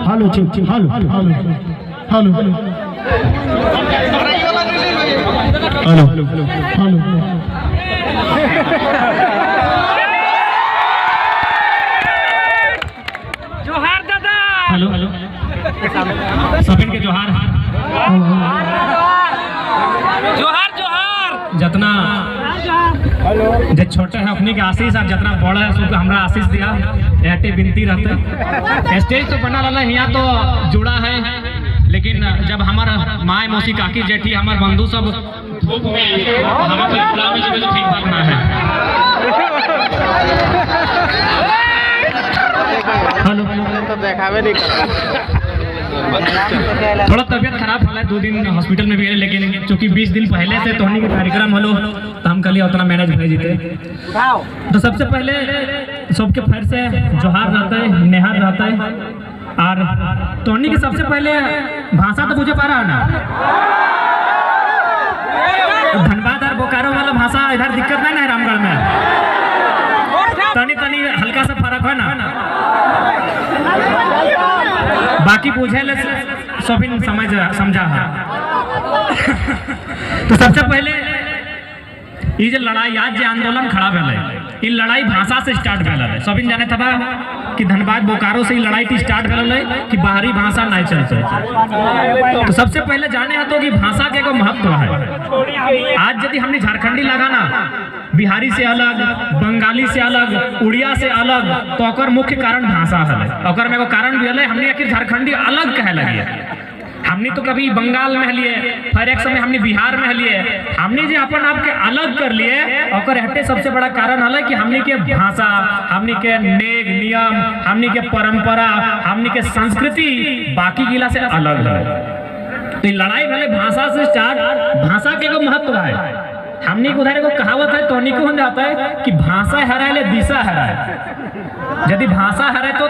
Hello check check hello hello hello hello hello जोहार दादा। Hello hello Sabin के जोहार जोहार जोहार। जितना जो छोटे है अपनी के आशीष और जितना बड़ा है उसको हमरा आशीष दिया एटे विनती रहते। स्टेज तो बना रहा है यहाँ तो जुड़ा है, लेकिन जब हमारा माए मौसी काकी जेठी हमारे बंधु सब धूप में हवा में तो ठीक बात ना है। हेलो तो देखावे नहीं कर थोड़ा तबियत खराब है, 2 दिन हॉस्पिटल में भी है, लेकिन चूंकि 20 दिन पहले से तोहनी के कार्यक्रम हलो तो हम कल उतना मैनेज भेज जीते। तो सबसे पहले सबके फैर से जोहार रहता है, नेहार रहता है। और तोहनी के सबसे पहले भाषा तो मुझे पा रहा है ना, धनबाद और बोकारो वाला भाषा इधर दिक्कत नहीं है रामगढ़ में, तनी तनी हल्का सा फर्क है ना, बाकी पूछे ले सभी समझा है। तो सबसे पहले ये जो लड़ाई आज जो आंदोलन खड़ा भेल, ये लड़ाई भाषा से स्टार्ट भेल है। सभी जाने था कि धनबाद बोकारो से लड़ाई की स्टार्ट भेल है कि बाहरी भाषा नहीं चलते। तो सबसे पहले जाने हाथों की भाषा के को महत्व है। आज यदि हमने झारखंडी लगाना बिहारी से अलग, बंगाली से अलग, उड़िया से अलग, तो ओकर मुख्य कारण भाषा है। ओकर में एगो कारण भी है, हमने आखिर झारखंडी अलग कहे लगे। हमने तो कभी बंगाल में लिए, फिर एक समय हमने बिहार में लिए, हमने जो अपन आप के अलग कर लिए, और हटे सबसे बड़ा कारण है कि हमने के भाषा, हमने के नेग नियम, हमने के परंपरा, हमने के संस्कृति बाकी जिला से अलग है। तो लड़ाई भले भाषा से स्टार्ट, भाषा के को महत्व है। हमने उधर को कहावत है तो को हो जाता है कि भाषा हराए ले दिशा हराए। यदि भाषा हराए तो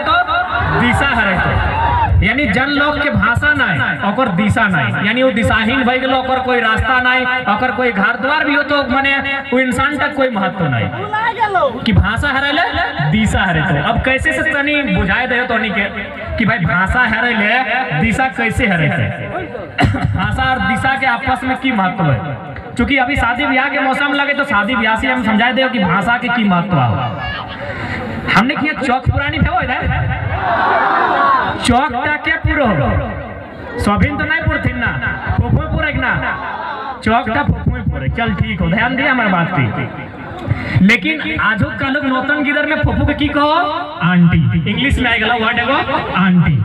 दिशा हराए तो, यानी जन लोग के भाषा नहीं और दिशा नहीं, यानी वो दिशाहीन भई गेलो, ओकर कोई रास्ता नहीं, ओकर कोई घर द्वार भी हो तो माने वो इंसान तक कोई महत्व नहीं कि भाषा हराए ले दिशा हराए तो। अब कैसे से तनी बुझाए दे तो के कि भाई भाषा हराए ले दिशा कैसे हराए, भाषा और दिशा के आपस में की महत्व है। चूंकि अभी शादी ब्याह के मौसम लगे तो शादी ब्याह से हम समझाए दे कि भाषा के की महत्व है। हमने किया चौक पुरानी थे इधर चौक क्या पूरा सभिन तो नहीं पुरथी ना, फुफुए पूरे ना, चौक था फुफुए पूरे। चल ठीक हो, ध्यान दिया हमारे बात की। लेकिन आजो का लोग नौतन गिदर में फुफु के की कहो आंटी, इंग्लिश में आएगा वर्ड एगो आंटी।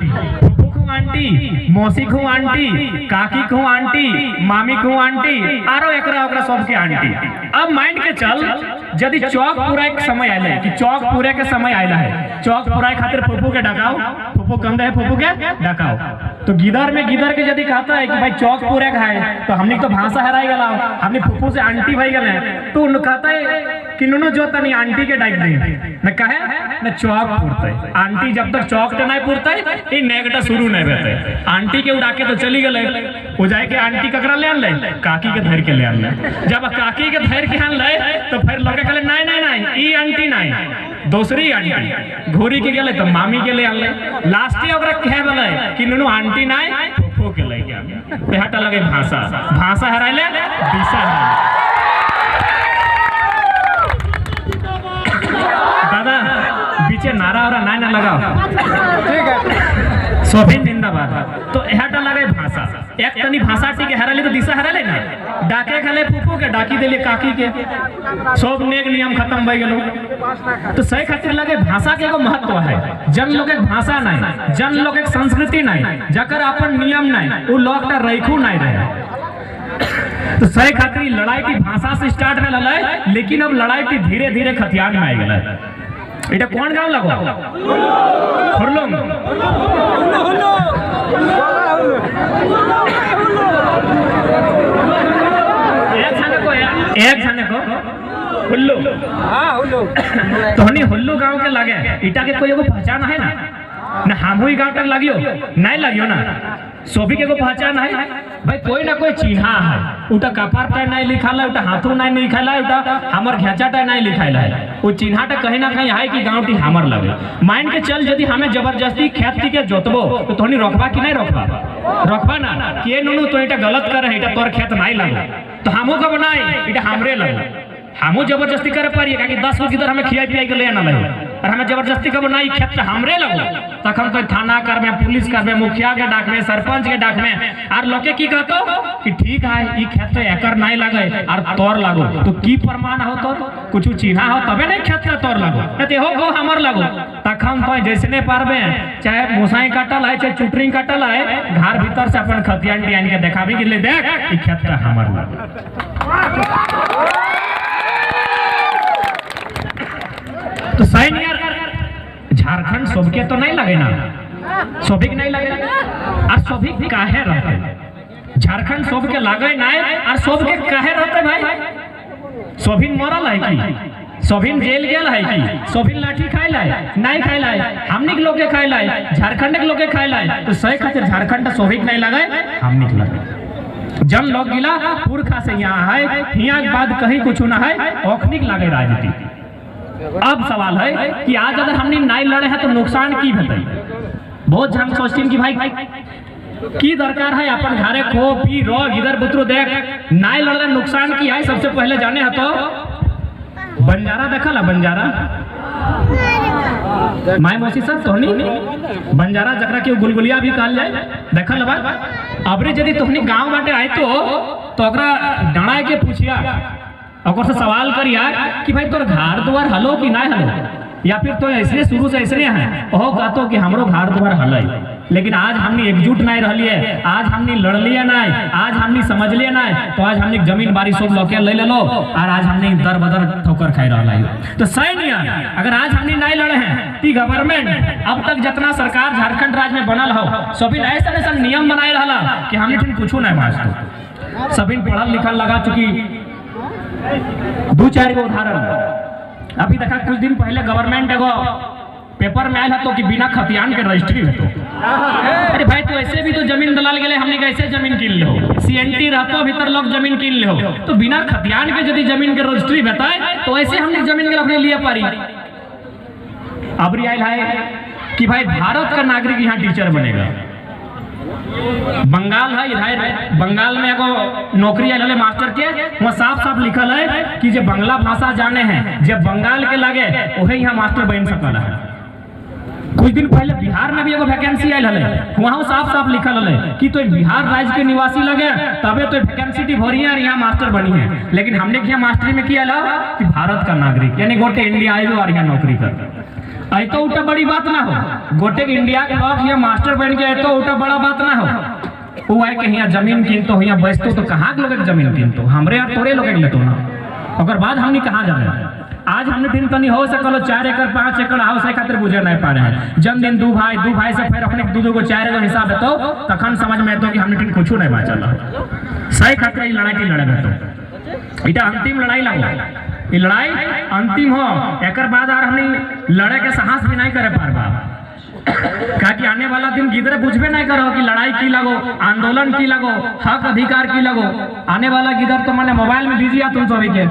आंटी, मौसी को आंटी, काकी को आंटी, मामी को आंटी, आरो एकरा ओकरा सबके आंटी। अब माइंड के चल यदि चौक पूरा एक समय आयल है कि चौक पूरे के समय आयल है, चौक पूरा खातिर फुफू के डकाओ, फुफू कम रहे फुफू के डकाओ। तो गिदर में गिदर के यदि कहता है कि भाई चौक पूरे का है तो हमने तो भाषा हराई गला, हमने फुफू से आंटी भाई गए, तो उन कहता है कि नुनो जो तनी आंटी के डाक दे न कहे न चौक पुरते। आंटी जब तक चौक तो नहीं पुरते ये नेगटा शुरू नहीं रहते। आंटी के उड़ा के तो चली गए, हो जाए कि आंटी ककरा ले आन ले, काकी के धैर्य के ले आन ले। जब काकी के धैर्य के आन ले तो फिर लगे कहले नहीं नहीं नहीं ई आंटी नहीं, दूसरी आंटी घोरी के गेले तो मामी के ले आले लास्टे ओकरा कहे बोले कि नुनु आंटी नाय फुफो के ले गया बेहटा लगे भाषा भाषा हराइले दिशा दादा बीचे नारा और नाय ना लगाओ ठीक है सोभिन जिंदाबाद तो एहटा लगे भाषा एक तनी भाषा टी के हराले तो दिशा हराले ना डाके खले फुफो के डाकी देले काकी के सब नेक नियम खत्म भई गेलो तो सही खातिर लगे भाषा के एगो महत्व है जन लोग एक भाषा नहीं जन लोग एक संस्कृति नहीं जकर अपन नियम नहीं वो लोग रखू नहीं रहे तो सही खातिर लड़ाई की भाषा से स्टार्ट में लड़ाई लेकिन अब लड़ाई की धीरे धीरे खतियान में आ गया এটা কোন গাঁও লাগো হরলং एक जने को हुल्लू हां हुल्लू तोहनी हुल्लू गांव के लागे इटा के कोई एगो पहचान है ना ना हमहुई गांव तक लागियो नहीं लागियो ना सोभी के को पहचान है भाई कोई ना कोई चिन्हा है उटा कपार पे नहीं लिखाला उटा हाथों नहीं लिखाला उटा हमर घेचाटा नहीं लिखाला है वो चिन्हाटा कहीं ना कहीं है कि गांव टी हमर लगे माइंड के चल यदि हमें जबरदस्ती खेत के जोतबो तो तोहनी रखबा कि नहीं रखबा ना के नुनु तो इटा गलत कर है इटा तोर खेत नहीं लगे तो हमहु का बनाई इटा हमरे लगे हमहु जबरदस्ती करे पारिए काकि 10 लोग इधर हमें खियाई पियाई के ले ना लगे और हमें जबरदस्ती का बनाई खेत हमरे लगो तक हम तो थाना करबे पुलिस करबे मुखिया के डाक में सरपंच के डाक में और लोके की कहतो कि ठीक है ई खेत तो एकर नहीं लगे और तोर लागो तो की प्रमाण हो तोर कुछ चिन्हा हो तबे नहीं खेत का तोर लागो ते हो हमर लागो तक हम तो जैसने पारबे चाहे मुसाई काटल है चाहे चुटरिंग काटल है घर भीतर से अपन खतियान डियान के देखाबी कि ले देख ई खेत का हमर लागो तो सही नहीं यार झारखंड सबके तो नहीं लगे ना सभी नहीं लगे और सभी काहे रहते झारखंड सबके लगे नहीं और सबके काहे रहते भाई सभी मरल है कि सभी जेल गेल है कि सभी लाठी खाइल है नहीं खाइल है हमनी के लोग के खाइल है झारखंड के लोग के खाइल है तो सही खातिर झारखंड सभी नहीं लगे हमनी के लगे जन लोग गिला पुरखा से यहाँ है यहाँ के बाद कहीं कुछ ना है औखनिक लगे राजनीति अब सवाल है कि आज अगर हमने नहीं लड़े हैं तो नुकसान की बताई बहुत जन सोचते कि भाई की दरकार है अपन घरे खो पी रो इधर बुतरो देख नहीं लड़ रहे नुकसान की है सबसे पहले जाने है तो बंजारा देखा ला बंजारा माय मौसी सर तोहनी बंजारा जकरा के गुलगुलिया भी कहल जाए देखल बा अबरे यदि तोहनी गांव बाटे आए तो ओकरा डणाए के पूछिया और से सवाल करिया कि भाई तोर घर द्वार हलो कि नहीं हलो या फिर तो ऐसे शुरू से ऐसे है ओहो कहतो कि हमरो घर द्वार हलै लेकिन आज हमने एकजुट नहीं रहलिए आज हमने लड़लिए नहीं आज हमने समझलिए नहीं तो आज हमने जमीन बारी सब लोके ले लो और आज हमने दर बदर ठोकर खाई रहा है तो सही नहीं है अगर आज हमने नहीं लड़े हैं ती गवर्नमेंट अब तक जितना सरकार झारखंड राज्य में बनल हो सभी ऐसा ऐसा नियम बनाए रहा कि हमने कुछ नहीं मानते सभी पढ़ल लिखल लगा चुकी दो चार गो उदाहरण अभी देखा कुछ दिन पहले गवर्नमेंट एगो पेपर में आया तो कि बिना खतियान के रजिस्ट्री हो अरे भाई तो ऐसे भी तो जमीन दलाल गए हमने कैसे जमीन किन लो सीएनटी रहतो भीतर लोग जमीन किन लो तो बिना खतियान के यदि जमीन के रजिस्ट्री बताए तो ऐसे हमने जमीन के अपने लिए पारी अब आयल है कि भाई भारत का नागरिक यहाँ टीचर बनेगा बंगाल है इधर बंगाल में एगो नौकरी आयल मास्टर के वहाँ साफ साफ लिखल है कि जो बंगला भाषा जाने हैं जब बंगाल के लगे वही यहाँ मास्टर बन सकल है कुछ दिन पहले बिहार में भी एगो वैकेंसी आयल है वहाँ साफ साफ लिखल है कि तो बिहार राज्य के निवासी लगे तबे तो वैकेंसी भरी है और यहाँ मास्टर बनी है लेकिन हमने यहाँ मास्टरी में किया कि भारत का नागरिक यानी गोटे इंडिया आए और यहाँ नौकरी कर आई तो उठा बड़ी बात ना हो गोटे इंडिया के लोग यहाँ मास्टर बन के तो उठा बड़ा बात ना हो वो है कि यहाँ जमीन किनतो यहाँ बचतो तो कहाँ के लोग जमीन किनतो हमरे यार थोड़े लोग लेतो ना और बाद हमने कहाँ जाने आज हमने दिन तनी हो सकलो 4 एकड़ 5 एकड़ हाउस है खातिर बुझे नहीं पा रहे हैं जन दिन दू भाई से फिर अपने दू को 4 गो हिसाब है तो तखन समझ में तो कि हमने दिन कुछ नहीं बाचल सही खातिर लड़ाई की लड़े तो इटा अंतिम लड़ाई लगो ये लड़ाई अंतिम हो एक बाद और हमने लड़े के साहस भी नहीं करे पारबा कि आने वाला दिन गिदरे बुझबे नहीं करो कि लड़ाई की लगो आंदोलन की लगो हक अधिकार की लगो आने वाला गिदर तो मैंने मोबाइल में बिजी आ तुम सभी के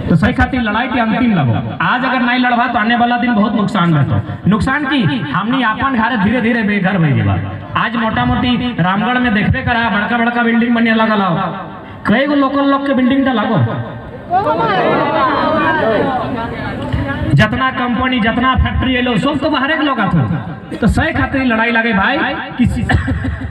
तो सही खातिर लड़ाई के अंतिम लगो। आज अगर नहीं लड़वा तो आने वाला दिन बहुत नुकसान रहता। नुकसान की हमनी अपन घरे धीरे धीरे बेघर भइल बा। आज मोटा मोटी रामगढ़ में देखबे करा बड़का बड़का बिल्डिंग बने लगल हो, कई गो लोकल लोग के बिल्डिंग टा लगो, जितना कंपनी जितना फैक्ट्री एलो सब तो बाहर के लोग आते। तो सही खातिर लड़ाई लगे भाई कि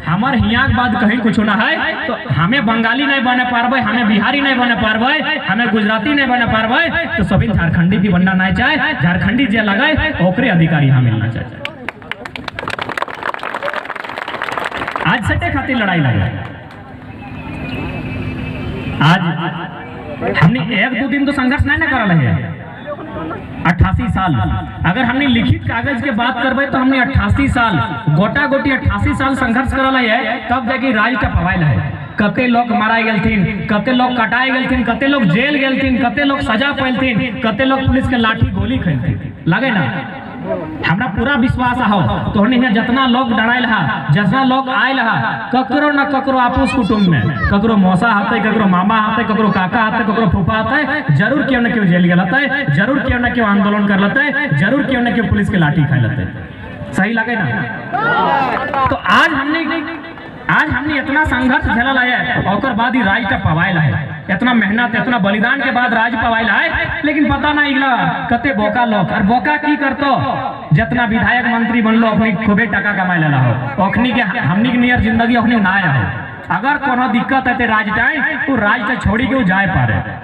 हमार हियाँ के बाद कहीं कुछ ना है तो हमें बंगाली नहीं बने पारबे, हमें बिहारी नहीं बने पारबे, हमें गुजराती नहीं बने पारबे, तो सभी झारखंडी भी बनना नहीं चाहे। झारखंडी जे लगे ओकरे अधिकारी हमें मिलना चाहिए। आज सटे खातिर लड़ाई लगे। आज हमने एक दो दिन तो संघर्ष नहीं ना कर रहे हैं। 88 साल अगर हमने लिखित कागज के बात करबे तो हमने 88 साल गोटा गोटी 88 साल संघर्ष करल है। तब जाके राज का पवाइल है। कते लोग मारा गेलथिन, कते लोग कटाए गेलथिन, कते लोग जेल गेलथिन, कते लोग सजा पैलथिन, कते लोग पुलिस के लाठी गोली खेलथिन। लगे ना हमरा पूरा विश्वास हो तो हमने जितना लोग डराइल हा, जितना लोग आयल हा, ककरो न ककरो आपस कुटुंब में ककरो मौसा हाथे, ककरो मामा हाथे, ककरो काका हाथे, ककरो फूफा हाथे, जरूर क्यों न क्यों जेल गलते, जरूर क्यों न क्यों आंदोलन कर लेते, जरूर क्यों न क्यों पुलिस के लाठी खा लेते। सही लगे ना? तो आज हमने इतना संघर्ष झेलल है और बाद ही राज का पवाइल है। इतना मेहनत इतना बलिदान के बाद राज पवाइल है। लेकिन पता नहीं इगला कते बोका लोग और बोका की करतो जितना विधायक मंत्री बनलो अपनी खूबे टका कमाए लेला हो, ओखनी के हमनी के नियर जिंदगी ओखनी ना आया हो। अगर कोनो दिक्कत है राज टाइम तो राज तो छोड़ी के जाए पारे।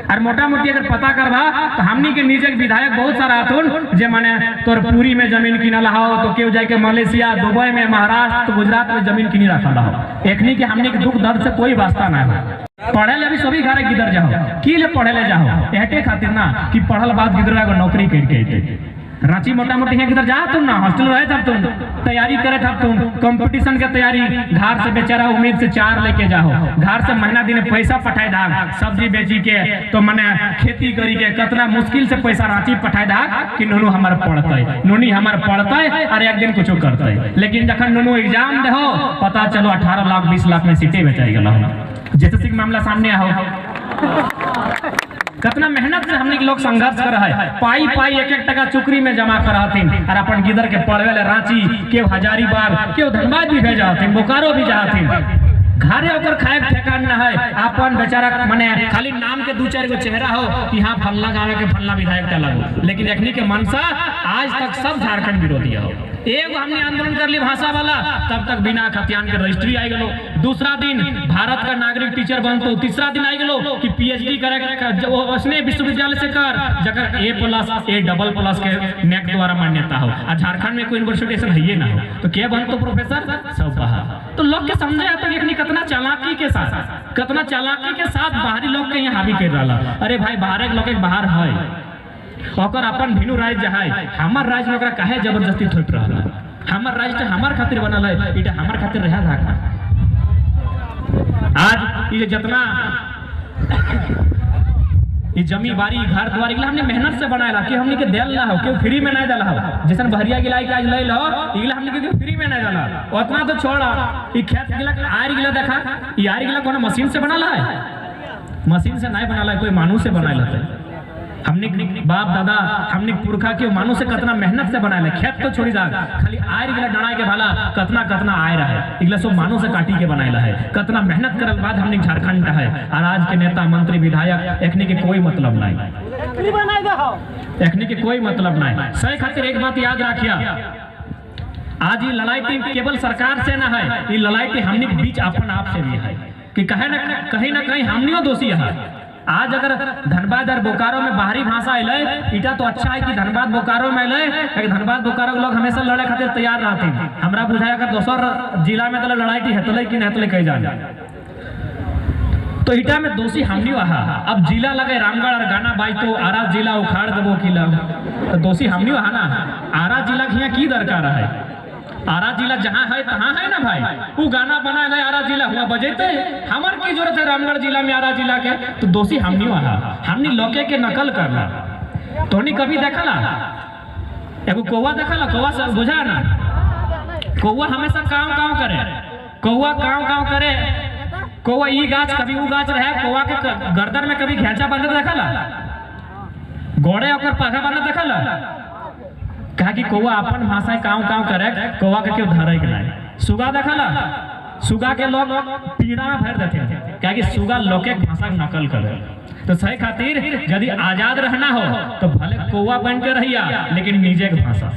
और मोटा मोटी अगर पता करवा तो हमनी के नीचे विधायक बहुत सारा आतुन जे माने तोर पूरी में जमीन किनल हो तो केहू जाके मलेशिया दुबई में महाराष्ट्र गुजरात में जमीन किनी रखल हो। एकनी के हमनी के दुख दर्द से कोई वास्ता ना है। पढ़े ले भी सभी घरे गिदर जाओ की ले पढ़े ले जाओ एटे खातिर ना कि पढ़ल बाद गिदर को नौकरी करके अइते। रांची मोटा मोटी है किधर जा तुम ना हॉस्टल रहे तब तुम तैयारी करे तब तुम कंपटीशन के तैयारी घर से बेचारा उम्मीद से 4 लेके जाओ, घर से महीना दिन पैसा पठाए दा सब्जी बेची के तो मने खेती करी के कितना मुश्किल से पैसा रांची पठाए दा कि नूनू हमार पढ़ते नूनी हमार पढ़ते और एक दिन कुछ करते। लेकिन जखन नूनू एग्जाम दे हो पता चलो 18 लाख 20 लाख में सीटें बेचाई गला जैसे मामला सामने आओ। कितना मेहनत से हमने लोग संघर्ष कर रहा है। पाई पाई एक एक टका चुकरी में जमा करातीन और अपन गिदर के पढ़वे ले रांची के हजारीबाग के धनबाद भी भेजा हथिन, बोकारो भी जाथिन। घरे ओकर खाए ठेकान न है। अपन बेचारा माने खाली नाम के 2-4 गो चेहरा हो कि हाँ फल्ला गावे के फल्ला विधायक का लगो, लेकिन एकनी के मनसा आज तक सब झारखंड विरोधी हो। एगो हमने आंदोलन कर ली भाषा वाला तब तक बिना खतियान के रजिस्ट्री आई गलो। दूसरा दिन भारत का नागरिक टीचर बनतो, तीसरा दिन आई गलो कि पीएचडी करे उसने विश्वविद्यालय से कर जगह A+ A++ के नेक द्वारा मान्यता हो। और झारखंड में कोई यूनिवर्सिटी है ही ना हो तो क्या बनतो प्रोफेसर सब बाहर। तो लोग के समझे तो एकनी कितना चालाकी के साथ बाहरी लोग के यहाँ हावी कर रहा। अरे भाई बाहर के लोग बाहर है ओकर अपन भिनु राज्य है, हमार राज्य में काहे जबरदस्ती थोप रहा। हमार राज्य हमार खातिर बनल है, इटा हमार खातिर रहा था। आज ये जितना ये जमी बारी घर द्वार हमने मेहनत से बनाया कि हमने के देल ना हो क्यों फ्री में नहीं डाला हो। जैसे भरिया गिलाई के आज ले लो इगला हमने के फ्री में नहीं डाला उतना तो छोड़ा। ये खेत गिला आर गिला देखा ये आर गिला कोनो मशीन से बनाला है, मशीन से नहीं बनाला है, कोई मानू से बनाया है। हमने बाप दादा हमने पुरखा के मानो से कितना मेहनत से बनाए खेत तो छोड़ी जा खाली आयर गिला डराए के भाला कितना आय रहा है इगला सब मानो से काटी के बनाएला है। कितना मेहनत करल बाद हमने झारखंड का है। और आज के नेता मंत्री विधायक एकने के कोई मतलब नहीं, एकने के कोई मतलब नहीं। सही खातिर एक बात याद रखिया, आज ये लड़ाई केवल सरकार से ना है, ये लड़ाई हमने के बीच अपन आप से भी है कि कहीं ना कहीं हमनियो दोषी है। आज अगर धनबाद और बोकारो में बाहरी भाषा अल इटा तो अच्छा है कि धनबाद बोकारो में अल धनबाद बोकारो के लोग हमेशा लड़े खातिर तैयार रहते। हमरा बुझाया अगर दोसर जिला में तो लड़ाई की हेतले कि नहीं कही जाए तो इटा में दोषी हमनी वहा। अब जिला लगे रामगढ़ और गाना बाई तो आरा जिला उखाड़ देबो किला तो दोषी हमनी वहा ना। आरा जिला के की दरकार है? आरा जिला जहाँ है तहाँ है ना भाई, वो गाना बना ले आरा जिला हुआ बजेते हमार की जरूरत है रामगढ़ जिला में आरा जिला के। तो दोषी हमनी वहा, हमनी लोके के नकल करना। तोनी कभी देखला एगो कौवा देखला? कौवा से बुझा ना, कौवा हमेशा काव करे, कौवा काव करे। कौवा ई गाछ कभी वो गाछ रहे, कौवा के गर्दन में कभी घेंचा बंधे देखला? गोड़े ओकर पगा बना देखल कहा कि कौआ अपन भाषा काव काव करे कौआ के क्यों धरे के नहीं। सुगा देखल सुगा के लोग पीड़ा में भर देते हैं क्या कि सुगा लौकिक भाषा की नकल करे। तो सही खातिर यदि आजाद रहना हो तो भले कौआ बन के रहिया लेकिन निजे के भाषा।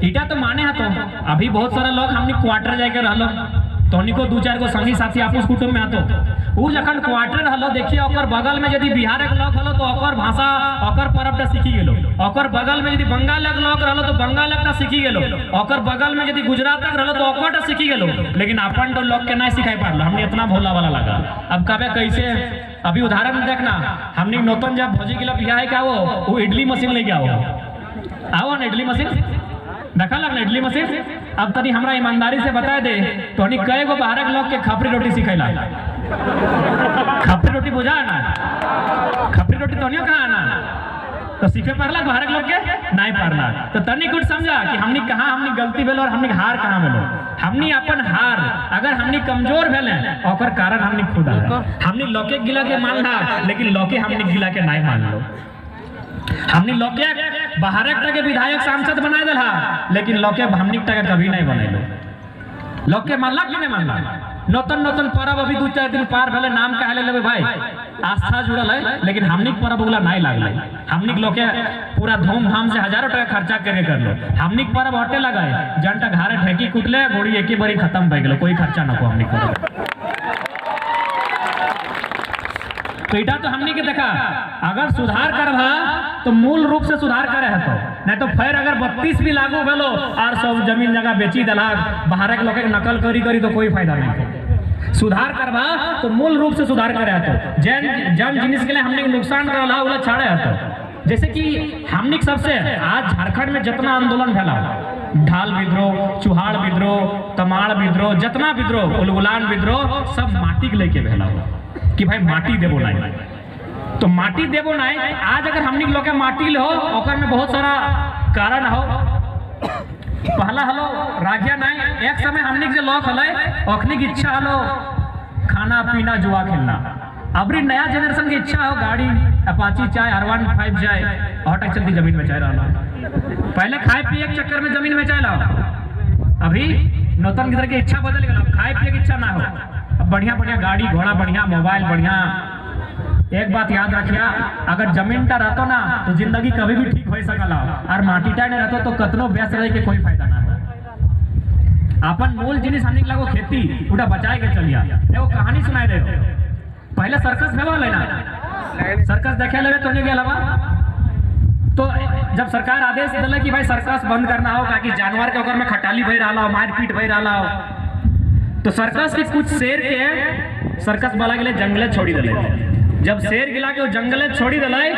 ईटा तो माने है तो अभी बहुत सारा लोग हमने क्वार्टर जाके रहलो तो को दू चार गो संगी साथी आपस कुटुंब में आतो उ जखन क्वार्टर रहलो देखिए ओकर बगल में यदि बिहार के लोग हलो तो ओकर भाषा ओकर परब सीखी गेलो। ओकर बगल में यदि बंगाल के लोग रहलो तो बंगाल का सीखी गेलो। ओकर बगल में यदि गुजरात के रहलो तो ओकर सीखी गेलो। लेकिन अपन तो लोग के नहीं सिखाई पारलो। हमने इतना भोला वाला लगा। अब कबे कैसे अभी उदाहरण देखना हमने नौतन जब भोजी के बिहार है क्या वो इडली मशीन लेके आओ ना इडली मशीन देखा लग ना इडली मशीन। अब तनी हमरा ईमानदारी से बता दे तो हनी कई गो बाहर के लोग के खपरी रोटी सिखैला। खपरी रोटी बुझा ना खपरी रोटी तो नहीं कहा ना तो सीखे पड़ला बाहर के लोग के नहीं पड़ला। तो तनी कुछ समझा कि हमनी कहाँ हमनी गलती भेल और हमनी हार कहाँ भेलो। हमनी अपन हार अगर हमनी कमजोर भेले ओकर कारण हमनी खुद हमनी लोके गिला के मान ला लेकिन लोके हमनी गिला के नहीं मान लो। हमनी लोके बाहर के विधायक सांसद बना दिला लेकिन लोके हमनी के कभी नहीं बनैलो। लोके मानला कि नहीं मानला। नौतन नौतन पर्व अभी 2-4 दिन पार भेले नाम कहले लेबे भाई आस्था जुड़ल है लेकिन हमनी के पर्व वाला नहीं लागले। हमनी के लोके पूरा धूमधाम से हजारों टका खर्चा करके कर लो। हमनी के पर्व हटे लगाए जनता घारे ठेकी कुटले गोड़ी एक ही बारी खत्म भई गेलो कोई खर्चा न को हमनी के। तो इटा तो हमनी के देखा अगर सुधार करबा तो मूल रूप से सुधार करे है तो नहीं तो फिर अगर 32 भी लागू भेलो और सब जमीन जगह बेची दला बाहर के लोग के नकल करी तो कोई फायदा नहीं। सुधार करबा तो मूल रूप से सुधार करे है तो जन जिनिस के लिए हमने नुकसान करला वाला छाड़े है तो जैसे कि हमने सबसे आज झारखंड में जितना आंदोलन फैला ढाल विद्रोह चुहाड़ विद्रोह तमाड़ विद्रोह जितना विद्रोह उलगुलान विद्रोह सब माटी के लेके फैला हुआ कि भाई माटी देवो नहीं तो माटी देवो नहीं। आज अगर हमनी लोग माटी ले हो ओकर में बहुत सारा कारण हो। पहला हलो रागिया नहीं एक समय हमनी के लोग हले ओखनी की इच्छा हलो खाना पीना जुआ खेलना। अबरी नया जनरेशन की इच्छा हो गाड़ी अपाची चाहे R15 जाए ऑटो चलती जमीन में चाहे रहा। पहले खाए पिए के चक्कर में जमीन में चाहे लाओ अभी नौतन की तरह की इच्छा बदल गया। खाए पिए की इच्छा ना हो अब बढ़िया बढ़िया गाड़ी घोड़ा बढ़िया मोबाइल बढ़िया। एक बात याद रखिया अगर जमीन का रहतो ना तो जिंदगी कभी भी ठीक हो सकला और माटी टाइम नहीं रहतो तो कतनो व्यस्त रहे के कोई फायदा ना हो। अपन मूल जिनिस हमनी लगो खेती उड़ा बचाए के चलिया। एगो कहानी सुनाई दे पहले सर्कस में वाला ना सर्कस देखे लगे तो नहीं गेला तो जब सरकार आदेश दिले कि भाई सर्कस बंद करना हो ताकि जानवर के ओकर में खटाली भई रहा हो मारपीट भई रहा हो तो सर्कस के कुछ शेर के सर्कस वाला के लिए जंगले छोड़ी दिले। जब शेर गिला के जंगले छोड़ी दिले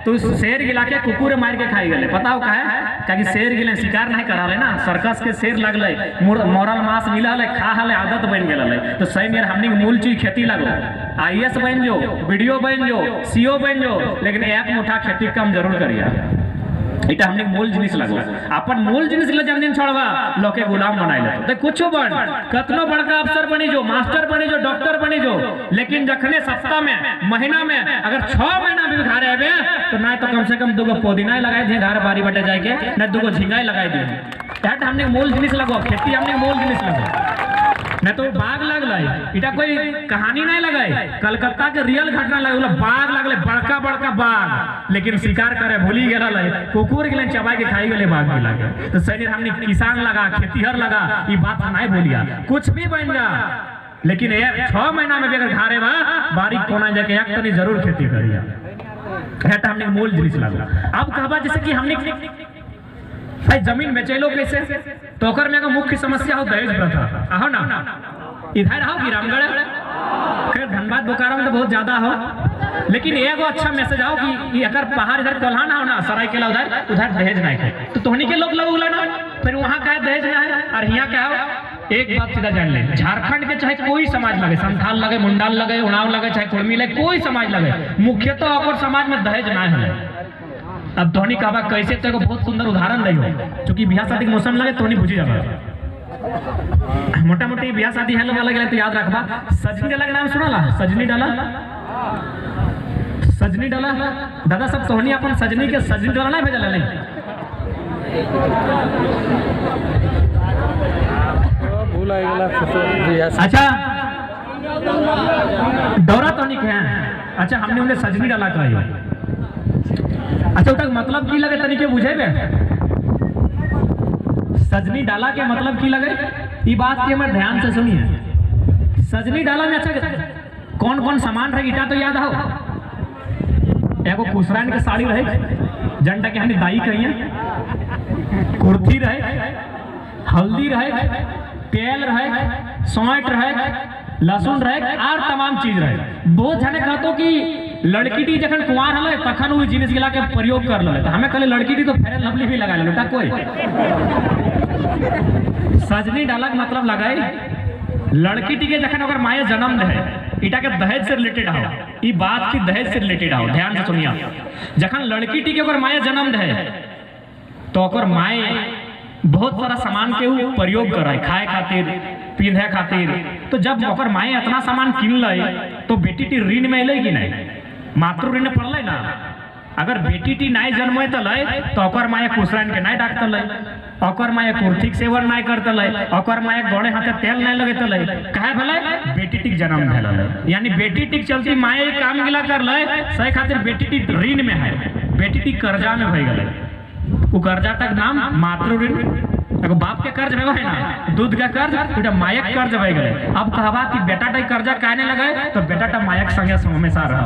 तो शेर गिला के कुकुर मार के खाई गए। पता हो का है कि शेर गिले शिकार नहीं करा ले ना सर्कस के शेर लगले मोरल मांस मिला ले खा हले आदत बन गेल तो सही में हमनी मूल चीज खेती लगो IAS बन जो वीडियो बन जो CO बन जो लेकिन एक मुठा खेती कम जरूर करिया। इटा हमने मूल जिनिस लगो अपन मूल जिनिस ले जमीन छोड़वा लोग के गुलाम बनाई ले तो कुछ बन कतनो बड़का अफसर बनी जो मास्टर बनी जो डॉक्टर बनी जो लेकिन जखने सप्ताह में महीना में अगर 6 महीना भी घरे आवे तो ना तो कम से कम 2 पुदीना लगाए दिए घर बारी बटे जाए के ना 2 झिंगाई लगाए दिए। हमने मूल जिनिस लगो खेती हमने मूल जिनिस लगो न तो बाघ लगल इटा कोई कहानी नहीं लगाए कलकत्ता के रियल घटना लगे बाघ लगल बड़का बड़का बाघ लेकिन शिकार करे भूली गए कुकुर के चबा के खाई गए बाघ भी लगे। तो सही हमने किसान लगा खेतीहर लगा ये बात नहीं भूलिया कुछ भी बन जा लेकिन 6 महीना में भी अगर घारे बा बारीक कोना जाके एक तनी जरूर खेती करिया। हमने मूल जिनिस लगा। अब कहबा जैसे कि हमने भाई जमीन बेचेलो कैसे तो ओकर में मुख्य समस्या हो दहेज प्रथा आहो ना इधर आओ कि रामगढ़ खैर धनबाद बोकारो में तो बहुत ज्यादा हो लेकिन एगो अच्छा मैसेज आओ कि अगर पहाड़ इधर कोल्हा ना हो ना सरायकेला उधर दहेज नहीं है तो तोहनी के लोग लगोला ना फिर वहां का दहेज ना है और यहाँ क्या हो। एक बात सीधा जान ले झारखंड के चाहे कोई समाज लगे संथाल लगे मुंडाल लगे उड़ाव लगे चाहे कुर्मी लगे कोई समाज लगे मुख्यतः और समाज में दहेज ना है। अब धोनी कहबा कैसे तो बहुत सुंदर उदाहरण दे क्योंकि बिहार शादी के मौसम लगे तो नहीं बुझी जाबा मोटा मोटी ब्याह शादी है लोग अलग तो याद रखबा। सजनी डाला के नाम सुनाला? सजनी डाला, सजनी डाला दादा सब सोहनी अपन सजनी के सजनी डाला नहीं भेजल नहीं। अच्छा दौरा तो नहीं है। अच्छा हमने उन्हें सजनी डाला कही। अच्छा उसका मतलब की लगे तरीके बुझे बे? सजनी डाला के मतलब की लगे ये बात के मैं ध्यान से सुनिए। सजनी डाला में अच्छा कौन कौन सामान रहे इटा तो याद हो? एगो कुसरान के साड़ी रहे जनटा के हमने दाई कही, कुर्ती रहे, हल्दी रहे, तेल रहे, सौंठ रहे, लहसुन रहे और तमाम चीज रहे। बहुत जने कहतो कि लड़की टी जखन कुंवार हले तखन वो जिनिस गिला के प्रयोग कर ले। तो हमें कहले लड़की टी तो फेयर लवली भी लगा ले कोई। सजनी डाला के मतलब लगाई लड़की टी के जखन अगर माये जन्म दे इटा के दहेज से रिलेटेड हो। ई बात की दहेज से रिलेटेड हो, ध्यान से सुनिए। जखन लड़की टी के अगर माये जन्म दे तो अगर माये बहुत सारा सामान के प्रयोग करे खाए खातिर पीने खातिर। तो जब ओकर माए इतना सामान किन ले तो बेटी टी ऋण में अले कि नहीं? मातृ ऋण पड़ल ना। अगर बेटी टी नहीं जन्मे तले तो ओकर माए कुसरान के नहीं डाकतले, ओकर माए कुर्थिक सेवन नहीं करतले, ओकर माए गोड़े हाथे तेल नहीं लगेतले। काहे भले? बेटी टी जन्म भेलले, यानी बेटी टी चलती माए काम गिला कर ले सही खातिर बेटी टी ऋण में है, बेटी टी कर्जा में भई गले। वो कर्जा तक नाम मातृ ऋण। एगो बाप के कर्ज है ना, दूध का कर्ज, तो मायक कर्ज भई गले। अब कहबा कि बेटा टा कर्जा काहे लगे तो बेटा टा मायक संगे हमेशा रह,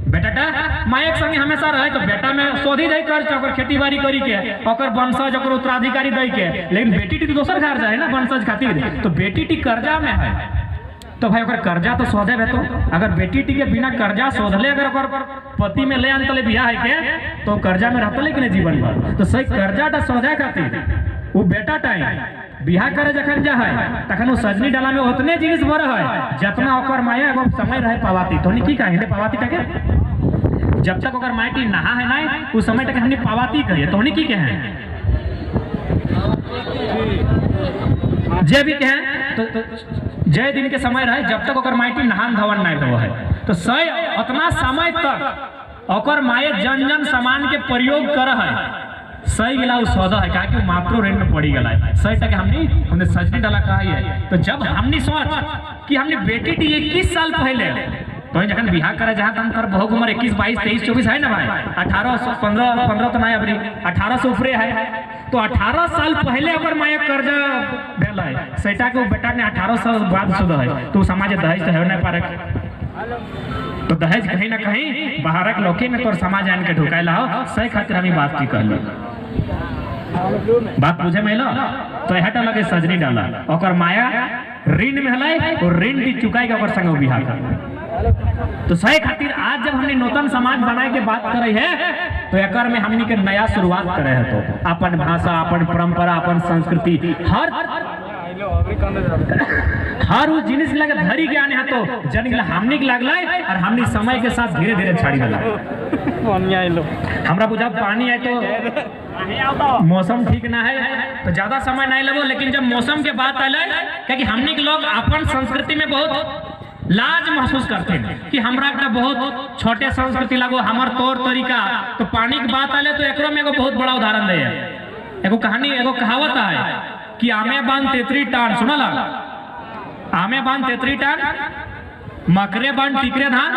बेटा टा मायक संगे हमेशा रहे। तो बेटा में सोधी दे कर्ज ओकर खेती बाड़ी करी के ओकर वंशज ओकर उत्तराधिकारी दे के। लेकिन बेटी टी दोसर घर जाए ना वंशज खातिर, तो बेटी टी कर्जा में है। तो भाई अगर कर्जा तो सोधे है। तो अगर बेटी टी के बिना कर्जा सोधले अगर ओकर पति में ले अंतले बियाह है के तो कर्जा में रहतले कि नहीं जीवन भर। तो सही कर्जा टा सोधे खातिर वो बेटा टाइम बियाह करे जखन जा है तखन वो सजनी डाला में उतने जिनिस भर है जितना ओकर माया एगो समय रहे पावाती। तो की कहे पावाती टके जब तक ओकर माटी नहा है ना उस समय तक हमने पावाती कहिए। तो की कहे जे भी कहे तो जय दिन के समय रहे जब तक ओकर माटी नहान धवन नहीं हो है। तो सही उतना समय तक ओकर माए जन जन सामान के प्रयोग कर है सही गिला सौदा है कि मातृ ऋण में पड़ी गला है। सही टके हमने सजनी डाला कहा है। तो जब हमने सोच कि हमने बेटी टी 21 साल पहले तो जखन बिहार करे जहाँ तक कर बहुत उम्र 21 22 23 24 है ना भाई 18 15 तो नहीं अभी 18 से ऊपरे है। तो 18 साल पहले अगर माया कर्जा भेल है सैटा के बेटा ने 18 साल बाद शुदा है तो समाज दहेज तो है ना पारे। तो दहेज कहीं ना कहीं बाहरक लोके में तो समाज आन के ढुकायला हो। सही खातिर हम बात की कहल बात बुझे में तो हटा लगे सजनी डाला ओकर माया ऋण में हलाई और ऋण भी चुकाएगा ओकर संग बिहार कर। तो सही खातिर आज जब हमने नूतन समाज बनाए के बात करे है तो एकर में हमने के नया शुरुआत करे है। तो अपन भाषा अपन परंपरा अपन संस्कृति हर वो जिनिस लगे धरी के आने है तो जन गिला हमने के लगला और हमने समय के साथ धीरे धीरे छाड़ी गला। हमरा बुझा पानी आए तो मौसम ठीक ना है तो ज्यादा समय नहीं लगो। लेकिन जब मौसम के बात आए क्योंकि हमने के लोग अपन संस्कृति में बहुत लाज महसूस करते हैं कि हमरा का बहुत छोटे संस्कृति लगो हमार तौर तरीका। तो पानी की बात आए तो एकरो में एगो बहुत बड़ा उदाहरण दे एगो कहानी एगो कहावत है कि आमे बांध तेतरी टान सुना ला आमे बांध तेतरी टान मकरे बांध टिकरे धान।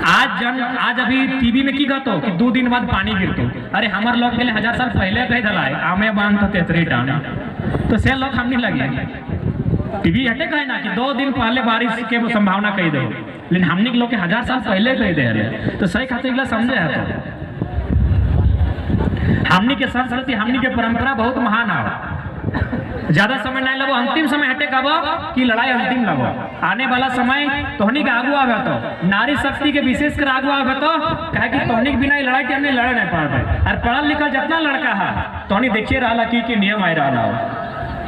आज अभी टीवी में की कहतो कि 2 दिन बाद पानी गिरतो। अरे हमार लोग के लिए 1000 साल पहले कह दला आमे बांध तेतरी टान। तो से लोग हमने लगे टीवी हटे कहे ना कि 2 दिन पहले बारिश के संभावना कही दो। लेकिन हमने लोग के 1000 साल पहले कह दे। तो सही खातिर समझे है। तो हमनी के संस्कृति हमनी के परंपरा बहुत महान है। ज्यादा समय नहीं लगो अंतिम समय हटे कब कि लड़ाई अंतिम लगो आने वाला समय तोहनी के आगू आवे तो नारी शक्ति के विशेष कर आगू आवे तो कहे कि तोहनी के बिना लड़ाई के हमने लड़े नहीं पावे। और पढ़ल लिखल जितना लड़का है तोहनी देखिए रहा कि नियम आए रहा हो।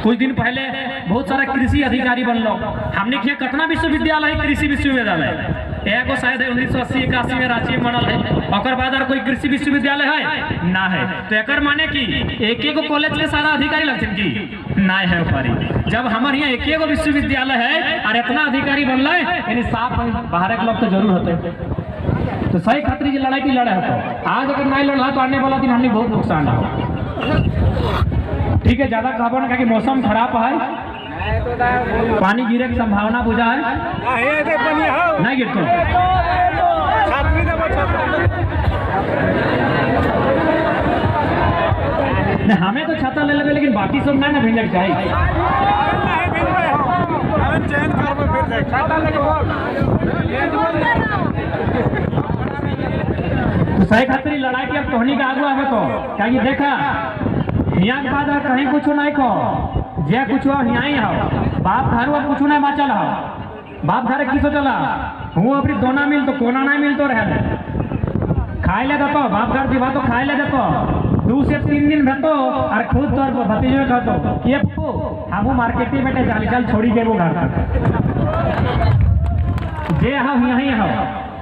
कुछ दिन पहले बहुत सारा कृषि अधिकारी बनलो हमने कितना विश्वविद्यालय कृषि विश्वविद्यालय एगो शायद 1980-81 में रांची में बनल है। ओकर बाद और कोई कृषि विश्वविद्यालय है ना है। तो एकर माने कि एक एगो कॉलेज के सारा अधिकारी लगथिन की ना है ओपरी। जब हमारे यहाँ एक एगो विश्वविद्यालय है और इतना अधिकारी बनल यानी साफ बाहर के लोग तो जरूर होते। तो सही खातिर लड़ाई की लड़ाई होता। आज अगर नहीं लड़ा तो आने वाला दिन हमने बहुत नुकसान हो। ठीक है, ज्यादा कहबो ना कि मौसम खराब है, पानी गिरे की संभावना बुझा है, नहीं गिरतो हमें तो छाता ले लेंगे, लेकिन बाकी सब नहीं ना भेजक चाहिए। तो सही खातिर लड़ाई की अब तोहनी का आगू आवे तो क्या देखा यहाँ के बाद कहीं कुछ नहीं को जे कुछ यहाँ ही हो बाप घर वो कुछ नहीं बाचल हो। बाप घर की सोचला हूँ अपनी दोना मिल तो कोना नहीं मिल तो रहे खाए ले देतो बाप घर दिवा तो खाए ले देतो 2 से 3 दिन रहतो और खुद तो भतीजे कहतो ये हम मार्केट में बैठे चल छोड़ी के वो घर जे हम यहीं हो।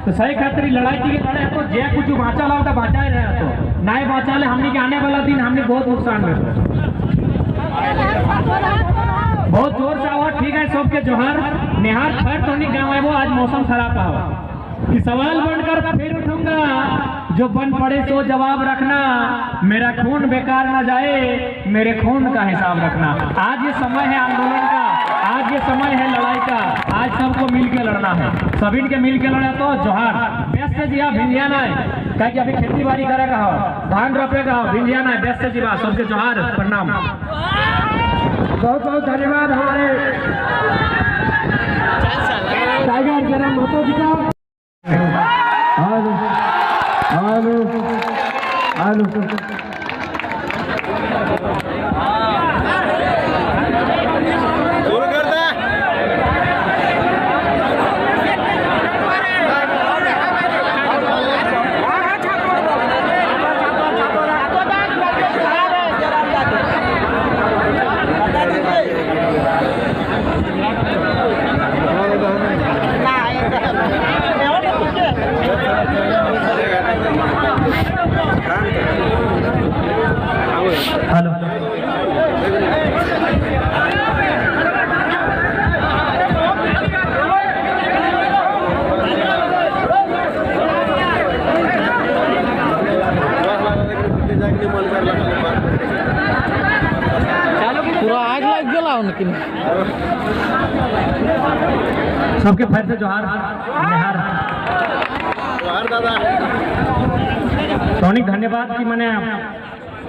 तो सही खातिर लड़ाई की लड़ाई तो जे कुछ बाँचा ला तो बाँचा ही रहे तो नहीं बाँचा ले हमने के आने वाला दिन हमने बहुत नुकसान में बहुत जोर से आवा। ठीक है, सबके जोहर निहार खैर तो नहीं गाँव है वो आज मौसम खराब हुआ कि सवाल बनकर फिर उठूंगा जो बन पड़े तो जवाब रखना, मेरा खून बेकार ना जाए, मेरे खून का हिसाब रखना। आज ये समय है आंदोलन का, आज ये समय है लड़ाई का, आज सबको मिलकर लड़ना है, सभी के मिलकर लड़ा तो जोहार व्यस्त जिया भिंजियाना है क्या कि अभी खेती बाड़ी करेगा हो धान रोपेगा हो भिंजियाना है व्यस्त जीवा सबके जोहार प्रणाम। बहुत बहुत धन्यवाद हमारे टाइगर जरा माता जी का। हेलो पूरा आग लग गया उनकी सबके फिर से जोहार निहार तोनी धन्यवाद कि मैंने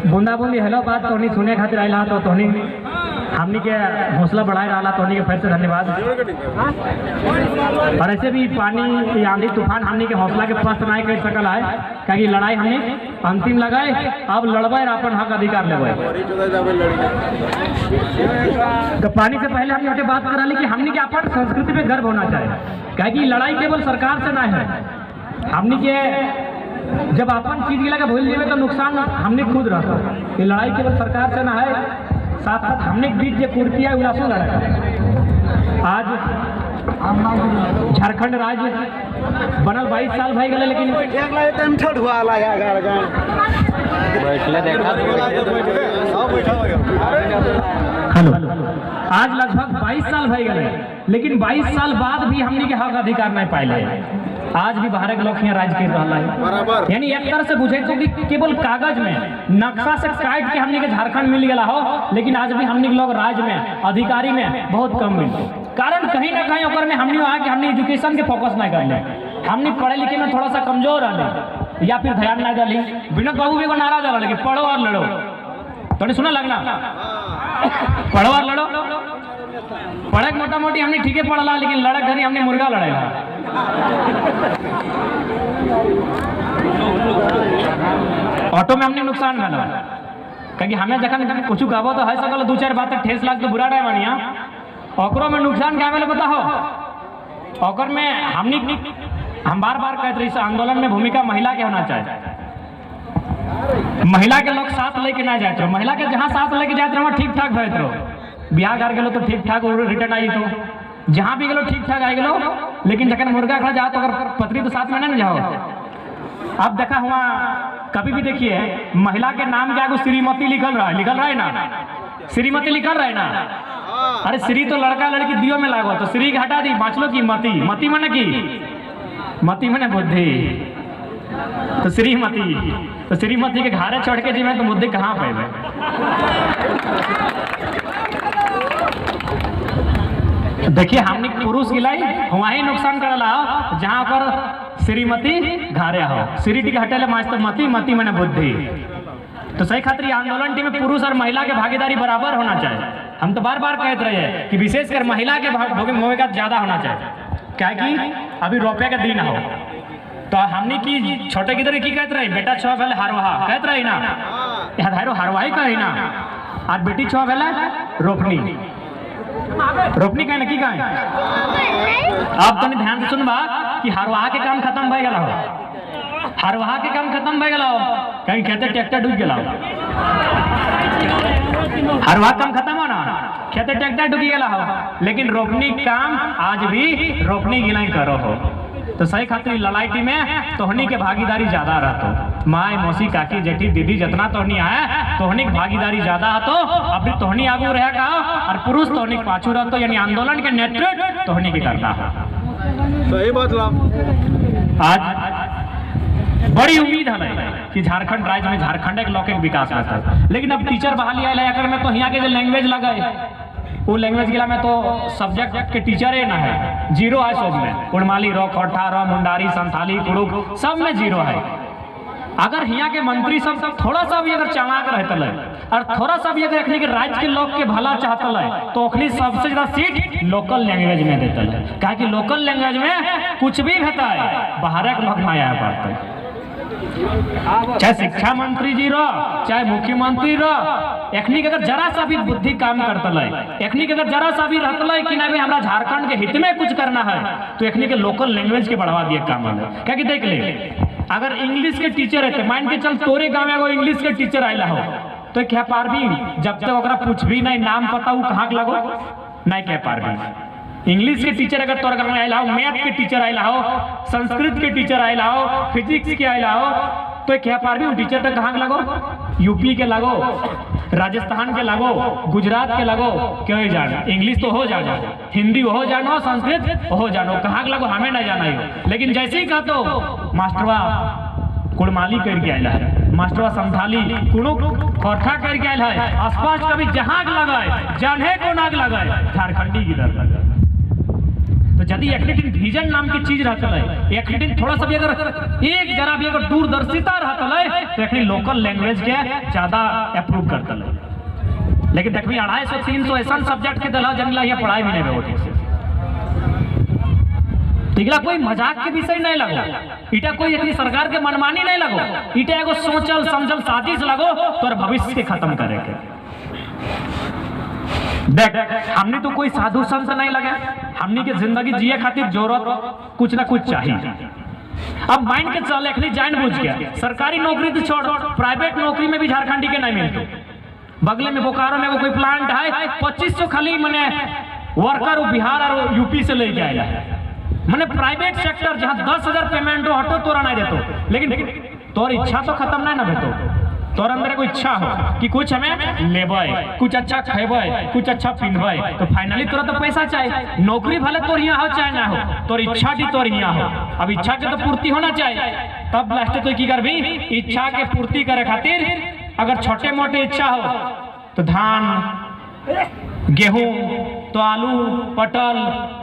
बूंदा बूंदी हेलो बात तोनी सुने खातिर आइला तो तोनी हमनी के हौसला बढ़ाए रहा तोनी के फिर से धन्यवाद। और ऐसे भी पानी आंधी तूफान हमनी के हौसला के पस्त नहीं कर सकल है क्योंकि लड़ाई हमने अंतिम लगाए अब लड़बे अपन हक अधिकार लेवे। तो पानी से पहले हम ये बात करा ली कि हमनी के अपन संस्कृति पे गर्व होना चाहिए क्योंकि लड़ाई केवल सरकार से नहीं है। हमनी के जब अपन चीज गिला के भूल जाए तो नुकसान हमने खुद रहता। ये लड़ाई केवल सरकार से ना है, साथ साथ हमने बीच जो कुर्ती है उलासों लड़ा। आज झारखंड राज्य बनल 22 साल भाई गए लेकिन हेलो आज लगभग 22 साल भाई गए लेकिन 22 साल बाद भी हमने के हक अधिकार नहीं पाए। आज भी बाहर के लोग यहाँ राज कर रहा है यानी एक तरह से बुझे तो कि केवल कागज में नक्शा से काट के हमने के झारखंड मिल गया हो लेकिन आज भी हमने लोग राज में अधिकारी में बहुत कम मिलते। कारण कहीं ना कहीं ओकर में हमने वहाँ के हमने एजुकेशन के फोकस नहीं कर ले, हमने पढ़े लिखे में थोड़ा सा कमजोर रहे या फिर ध्यान नहीं डाली। विनोद बाबू भी एगो नारा डाला कि पढ़ो और लड़ो, तो सुना लगना पढ़ो और लड़ो। पढ़े मोटा मोटी हमने ठीक है पढ़ला लेकिन लड़क घरी हमने मुर्गा लड़ेगा। ऑटो में हमने नुकसान मिला क्योंकि हमें जखन कुछ गाबो तो है सकल 2-4 बात ठेस लाग तो बुरा रहे बढ़िया ओकरो में नुकसान क्या मिले बताओ। ओकर में हम बार बार कहते रही आंदोलन में भूमिका महिला के होना चाहिए। महिला के लोग साथ लेके ना जाते रहो, महिला के जहाँ साथ लेके जाते रहो ठीक ठाक रहते रहो। बिहार घर गलो तो ठीक ठाक रिटर्न आई तो जहाँ भी गेलो ठीक ठाक आ गेलो, लेकिन जखन मुर्गा खड़ा जाओ तो अगर पत्नी तो साथ में ना जाओ। अब देखा हुआ कभी भी देखिए महिला के नाम के आगे श्रीमती लिखल रहा है ना, श्रीमती लिखल रहा है ना। अरे श्री तो लड़का लड़की दियो में लागो, तो श्री के हटा दी, बाँचलो की मती, मती मने की मती मने बुद्धि, तो श्रीमती, तो श्रीमती के घारे चढ़ के जीवे तो बुद्धि कहाँ पाए। देखिए हमने पुरुष गिलाई वहीं नुकसान करला जहाँ पर श्रीमती घारे हो, श्री टी हटेले माच तो मती, मती मने बुद्धि। तो सही खातिर आंदोलन टीम में पुरुष और महिला के भागीदारी बराबर होना चाहिए। हम तो बार बार कहते रहे हैं कि विशेषकर महिला के भूमिका ज्यादा होना चाहिए, क्या कि अभी रुपये का दिन हो। तो हमने की छोटे किधर की कहते रहे बेटा छो भेले हारवाहा कहते रही ना, यहाँ हारवाही कही ना, और बेटी छो भेले रोपनी, रोपनी कहे ना की कहे। अब तनी ध्यान से सुनबा कि हरवाहा के काम खत्म भए गेला हो, हरवाहा के काम खत्म भए गेला हो, कहीं खेते ट्रैक्टर डूब गेला हो, हरवाहा काम खत्म हो ना, खेते ट्रैक्टर डूब गेला हो, लेकिन रोपनी काम आज भी रोपनी गिलाई करो हो। तो सही खातिर लड़ाई टीम में तोहनी के भागीदारी ज्यादा रहतो, माए मौसी काकी जेठी दीदी जितना तोहनी है तोहनी की भागीदारी ज्यादा तो अभी तोहनी आगू रह का और पुरुष तोहनी पाछू रहतो, यानी आंदोलन के नेतृत्व तोहनी की करता है। सही बात। आज बड़ी उम्मीद है कि झारखंड राज्य में झारखंड के लौकिक विकास रहता है, लेकिन अब टीचर बहाली आया में तो यहाँ के जो लैंग्वेज लगे वो लैंग्वेज गिला में तो सब्जेक्ट के टीचर है ना है, जीरो है सब में, उड़माली रो, खोटा रो, मुंडारी, संथाली, कुड़ुक सब में जीरो है। अगर यहाँ के मंत्री सब थोड़ा सा भी अगर चालाक रहते और थोड़ा सा भी अगर अखनी के राज्य के लोग के भला चाहते तो अखनी सबसे ज्यादा सीट लोकल लैंग्वेज में देते है, क्या कि लोकल लैंग्वेज में कुछ भी होता है बाहर के लोग ना आया पाते, चाहे शिक्षा मंत्री जी रो चाहे मुख्यमंत्री रो, एखनी के अगर जरा सा भी बुद्धि काम करता एखनी के अगर जरा सा भी रहता कि ना भी हमारा झारखंड के हित में कुछ करना है तो एखनी के लोकल लैंग्वेज के बढ़ावा दिए काम है। क्या कि देख ले अगर इंग्लिश के टीचर रहते, मान के चल तोरे गाँव में एगो इंग्लिश के टीचर आयला हो तो क्या पारबी, जब तक ओकरा कुछ भी नहीं नाम पता वो कहाँ लगो नहीं कह पारबी। इंग्लिश के टीचर अगर तोर गाँव में आयला हो, मैथ के टीचर आयला हो, संस्कृत के टीचर आयला हो, फिजिक्स के आयला हो तो क्या पारबी वो टीचर तक कहाँ लगो, यूपी के लगो, राजस्थान के लगो, गुजरात के लगो, क्यों जानो इंग्लिश तो हो जानो, हिंदी हो जानो, संस्कृत हो जानो, कहाँ लगो हमें नहीं जाना है। लेकिन जैसे ही कहा तो मास्टरवा कुड़माली करके आयला है, मास्टरवा संथाली कुणुक खोरखा करके आयल है, आसपास कभी जहाँ लगा जाने को नाग लगा झारखंडी की दर लगा। तो यदि एक विजन नाम की चीज रहता है, एक थोड़ा सा भी अगर एक जरा भी अगर दूरदर्शिता रहता है तो एक लोकल लैंग्वेज के ज्यादा अप्रूव करता है। लेकिन देखिए 250-300 ऐसा सब्जेक्ट के दिला जंगला ये पढ़ाई भी नहीं रहो ठीक से, ठीक कोई मजाक के विषय नहीं लगो, इटा कोई अपनी सरकार के मनमानी नहीं लगो, इटा एगो सोचल समझल साजिश लगो तो भविष्य के खत्म करेंगे। देख हमने तो कोई साधु संत नहीं लगे, हमने के जिंदगी जिए खातिर जरूरत कुछ ना कुछ चाहिए। अब माइंड के चल एखनी जान बुझ गया सरकारी नौकरी तो छोड़, प्राइवेट नौकरी में भी झारखंडी के नहीं मिलते। बगले में बोकारो में वो कोई प्लांट है 2500 खाली मैंने वर्कर बिहार और यूपी से लेके आया है, मैंने प्राइवेट सेक्टर जहाँ 10,000 पेमेंट हो हटो तोरा नहीं देतो, लेकिन तोर इच्छा तो खत्म नहीं ना भेटो, तोर अंदर कोई इच्छा हो कि कुछ हमें लेबे, कुछ अच्छा खेबे, कुछ अच्छा पिनबे, तो फाइनली तोरा तो पैसा चाहिए। नौकरी भले तोर यहाँ हो चाहे ना हो, तोर इच्छा भी तोर यहाँ हो। अब इच्छा के तो पूर्ति होना चाहिए, तब लास्ट तो की करबी इच्छा के पूर्ति करे खातिर अगर छोटे मोटे इच्छा हो तो धान गेहूं तो आलू पटल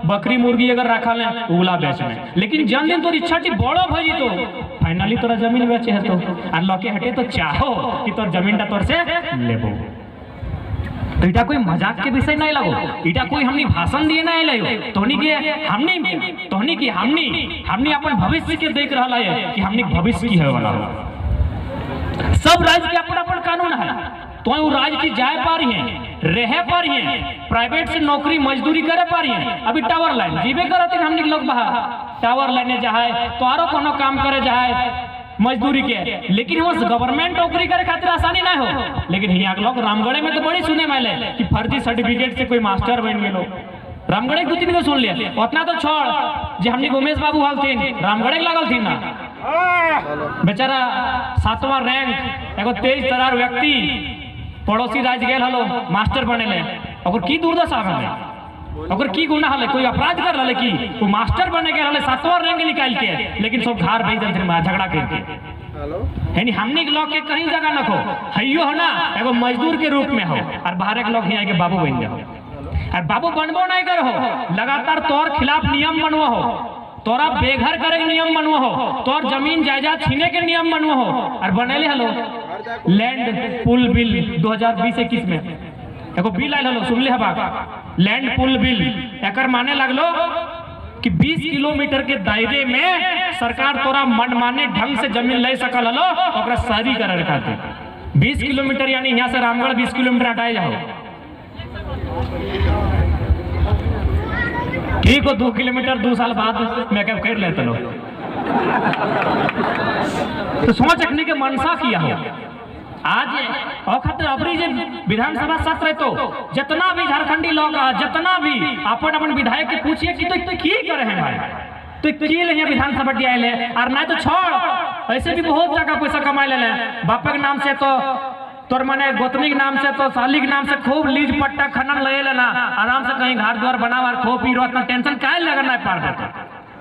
बकरी मुर्गी अगर रखा ले उगला बेच में, लेकिन जन दिन तोर इच्छा की बड़ो भजी तो फाइनली तोरा जमीन बेचे है तो और लौके हटे तो चाहो कि तोर जमीन तोर से लेबो। तो इटा कोई मजाक के विषय नहीं लगो, इटा कोई हमनी भाषण दिए नहीं लगो, तोहनी की हमनी अपन भविष्य के देख रहा है कि हमनी भविष्य की है वाला। सब राज्य के अपन अपन कानून है, तो वो राज्य की जाए पा रही है, रह पा रही है, प्राइवेट से नौकरी मजदूरी करे पा रही है। अभी टावर लाइन जीवे करते हमने लोग बाहर टावर लाइने जाए तो आरो कोनो काम करे जाए मजदूरी के, लेकिन वो गवर्नमेंट नौकरी करे खातिर आसानी ना हो। लेकिन यहाँ लोग रामगढ़ में तो बड़ी सुने मिले कि फर्जी सर्टिफिकेट से कोई मास्टर बन गए, रामगढ़ दू तीन गो सुन लिया, उतना तो छोड़ जे हमने उमेश बाबू हलथिन रामगढ़ लागल थी ना बेचारा 7वां रैंक एगो तेज तरार व्यक्ति पड़ोसी राज्य गेल हलो मास्टर बनेले, ओकर की दुर्दशा रहले, ओकर की गुनाह हले, कोई अपराध कर रहले की वो मास्टर बने गेल हले 7वां रैंक निकाल के, लेकिन सब घर भेज देलथिन झगड़ा करके। यानी हमने के लोग के कहीं जगह न खो हइयो हो ना एगो मजदूर के रूप में हो और बाहर के लोग यहाँ के बाबू बन जाओ और बाबू बनबो नहीं कर हो, लगातार तोर खिलाफ नियम बनवा हो, तोरा बेघर करे के नियम बनवा हो, तोर जमीन जायदाद छीने के नियम बनवा हो और बनेले हलो लैंड पुल बिल 2020-21 में एगो बिल आयल हलो सुनले हबा लैंड पुल बिल, एकर माने लगलो कि 20 किलोमीटर के दायरे में सरकार तोरा मनमाने ढंग से जमीन ले सकल हलो, ओकरा शहरी करे खातिर 20 किलोमीटर यानी यहाँ से रामगढ़ 20 किलोमीटर हटाए जाओ, ठीक हो 2 किलोमीटर 2 साल बाद मेकअप कर लेते लोग। तो सोच रखने के मनसा किया हो आज और अबरी जे विधानसभा सत्र तो जितना भी झारखंडी लोग जितना भी अपन अपन विधायक के पूछिए कि तो की करे हैं भाई, तो की ले विधानसभा दिया ले और ना तो छोड़ ऐसे भी बहुत टका पैसा कमाए ले बापे के नाम से तो तोर मने गोतनी के नाम से तो साली के नाम से खूब लीज पट्टा खनन ले लेना, आराम से कहीं घर द्वार बनावा खो पी रो, इतना टेंशन काहे लगन नहीं पार देता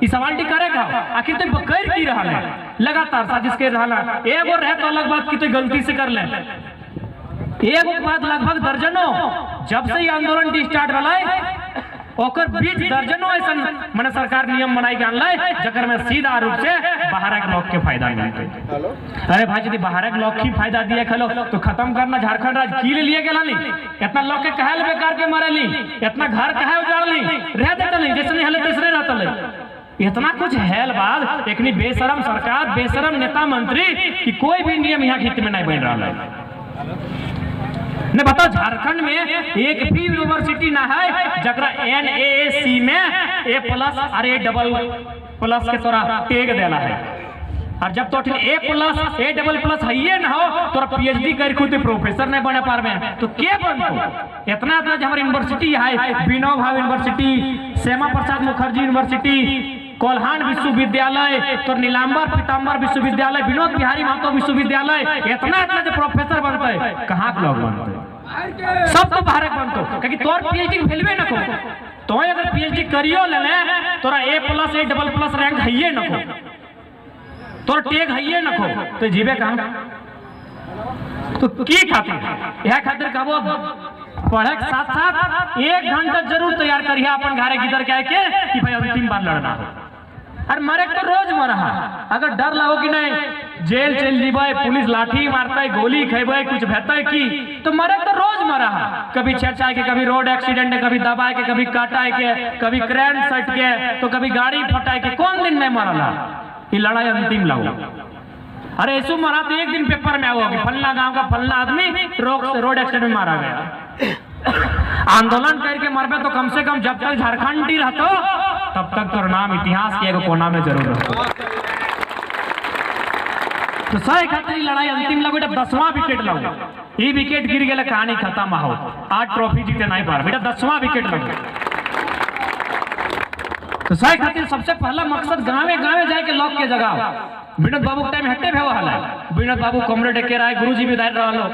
ई सवाल करेगा आखिर तो कर की रहा है लगातार साजिश कर रहा है, एगो रहे तो अलग बात की तो गलती से कर ले, एगो बात लगभग दर्जनों जब से ये आंदोलन स्टार्ट रहा ओकर बीच दर्जनों ऐसा मैंने सरकार नियम बनाई के अनल जकर में सीधा रूप से बाहर के लोग के फायदा मिलते। अरे भाई यदि बाहर के लोग की फायदा दिए खलो तो खत्म करना झारखंड राज्य की लिए गेला नहीं, इतना लोग के कहे बेकार के मारे ली, इतना घर कहे उजाड़ ली, रह देते नहीं जैसे नहीं हले तैसरे रहते ले, इतना कुछ हेल बाद एक बेशरम सरकार बेशरम नेता मंत्री कि कोई भी नियम यहाँ हित में नहीं बन रहा है। ने बताओ झारखंड में एक भी यूनिवर्सिटी ना है जकरा NAAC में A+ और A++ के तोरा टैग देना है, और जब तो A+ A++ है ये ना हो तोरा PhD कर खुद प्रोफेसर नहीं बने पार में तो के बनतो। इतना हमारे यूनिवर्सिटी है विनोबा भावे यूनिवर्सिटी, श्यामा प्रसाद मुखर्जी यूनिवर्सिटी, कोल्हान विश्वविद्यालय, तो नीलांबर पीताम्बर विश्वविद्यालय, विनोद बिहारी महतो विश्वविद्यालय, इतना जो प्रोफेसर बनते है कहाँ के लोग बनते सब तो बाहर बनतो क्योंकि तोर PhD भेलवे न को, तो अगर PhD करियो ले तोरा A+ A++ रैंक हइये न को, तोर टैग हइये न को, तो जीवे कहाँ तो की खातिर यह खातिर कहबो पढ़े के साथ साथ 1 घंटा जरूर तैयार करिए अपन घरे गिदर के आके कि भाई अंतिम बार लड़ना हो, और मरे तो रोज मरा, अगर डर लगो कि नहीं जेल चल जीवे पुलिस लाठी मारते गोली खेबे कुछ भेते की तो मरे तो रोज मरा, कभी छेचा के, कभी रोड एक्सीडेंट है, कभी दबाए के, कभी काटाए के, कभी क्रैन सट के, तो कभी गाड़ी फटाए के, कौन दिन नहीं मरला ये लड़ाई अंतिम लगो। अरे ऐसो मरा तो एक दिन पेपर में आओगे फलना गांव का फलना आदमी रोड एक्सीडेंट में मारा गया। आंदोलन करके मरबे तो कम से कम जब तक झारखंड ही रहतो तब तक तो नाम इतिहास के एगो कोना में जरूर रहतो। तो सही खातिर लड़ाई अंतिम लगो, 10वां विकेट लगो, ये विकेट गिर गया कहानी खत्म हो, आज ट्रॉफी जीते नहीं पार बेटा 10वां विकेट लगो। तो सही खातिर सबसे पहला मकसद गाँवे गाँवे जाके लोग के जगह विनोद बाबू के टाइम हट्टे भेवा हला, विनोद बाबू कमरेड के राय गुरुजी विदाई रहलो,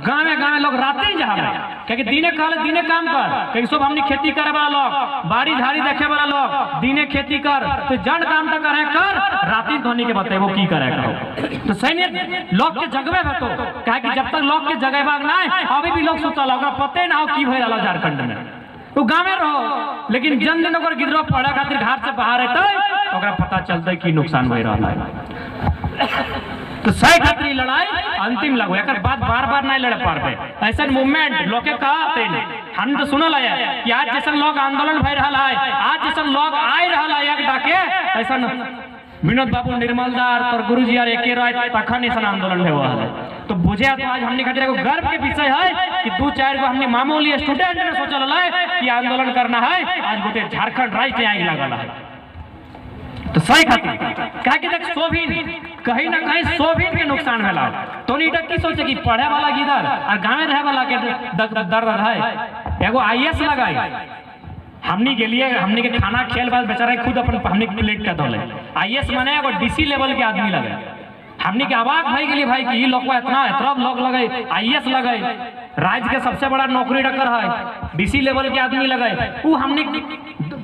गाँवे गाँवे लोग राते ही जा क्योंकि दिने कहले दिने काम कर, क्योंकि सब हमने खेती करे वाला लोग, बाड़ी झाड़ी देखे वाला लोग, दिने खेती कर, तो जन काम तो करे कर, राती धोनी के बताए वो की करे कहो। तो सैनिक लोग के जगवे बतो कहे कि जब तक लोग के जगह ना अभी भी लोग सोचल ओकरा पते ना हो की भइल झारखंड में, तो गाँव में रहो लेकिन जन दिन ओकर गिदरो पढ़े खातिर घर से बाहर अतै ओकरा पता चलते की नुकसान हो रहा है। तो सही खातिर लड़ाई अंतिम लगो, एक बात बार बार नहीं लड़ पारबे, ऐसा मूवमेंट लोग कहते हम तो सुनल है कि आज जैसा लोग आंदोलन भय रहा है, आज जैसा लोग आए रहा है एक डाके ऐसा विनोद बाबू निर्मलदार और गुरुजी और एके राय तखन ऐसा आंदोलन हुआ है। तो बुझे तो आज हमने खातिर एगो गर्व के विषय है कि 2-4 गो हमने मामूली स्टूडेंट ने सोचल है कि आंदोलन करना है, आज गोटे झारखंड राज्य आग लगल है। तो सही खातिर क्या कि देख सोभिन कहीं ना कहीं सोभिन के नुकसान भेला, तो नहीं की सोचे कि पढ़े वाला गिदर और गाँव रहे वाला के दर्द है, एगो IAS लगाई हमनी के लिए हमनी के खाना खेल बाद बेचारा खुद अपन हमनी के प्लेट का धोले। आईएएस माने एगो डीसी लेवल के आदमी लगे, हमनी के अवाक भाई गेली भाई कि ई लोग इतना लोग लगे, आईएएस लगे, राज्य के सबसे बड़ा नौकरी रखकर है, डीसी लेवल के आदमी लगे, वो हमनी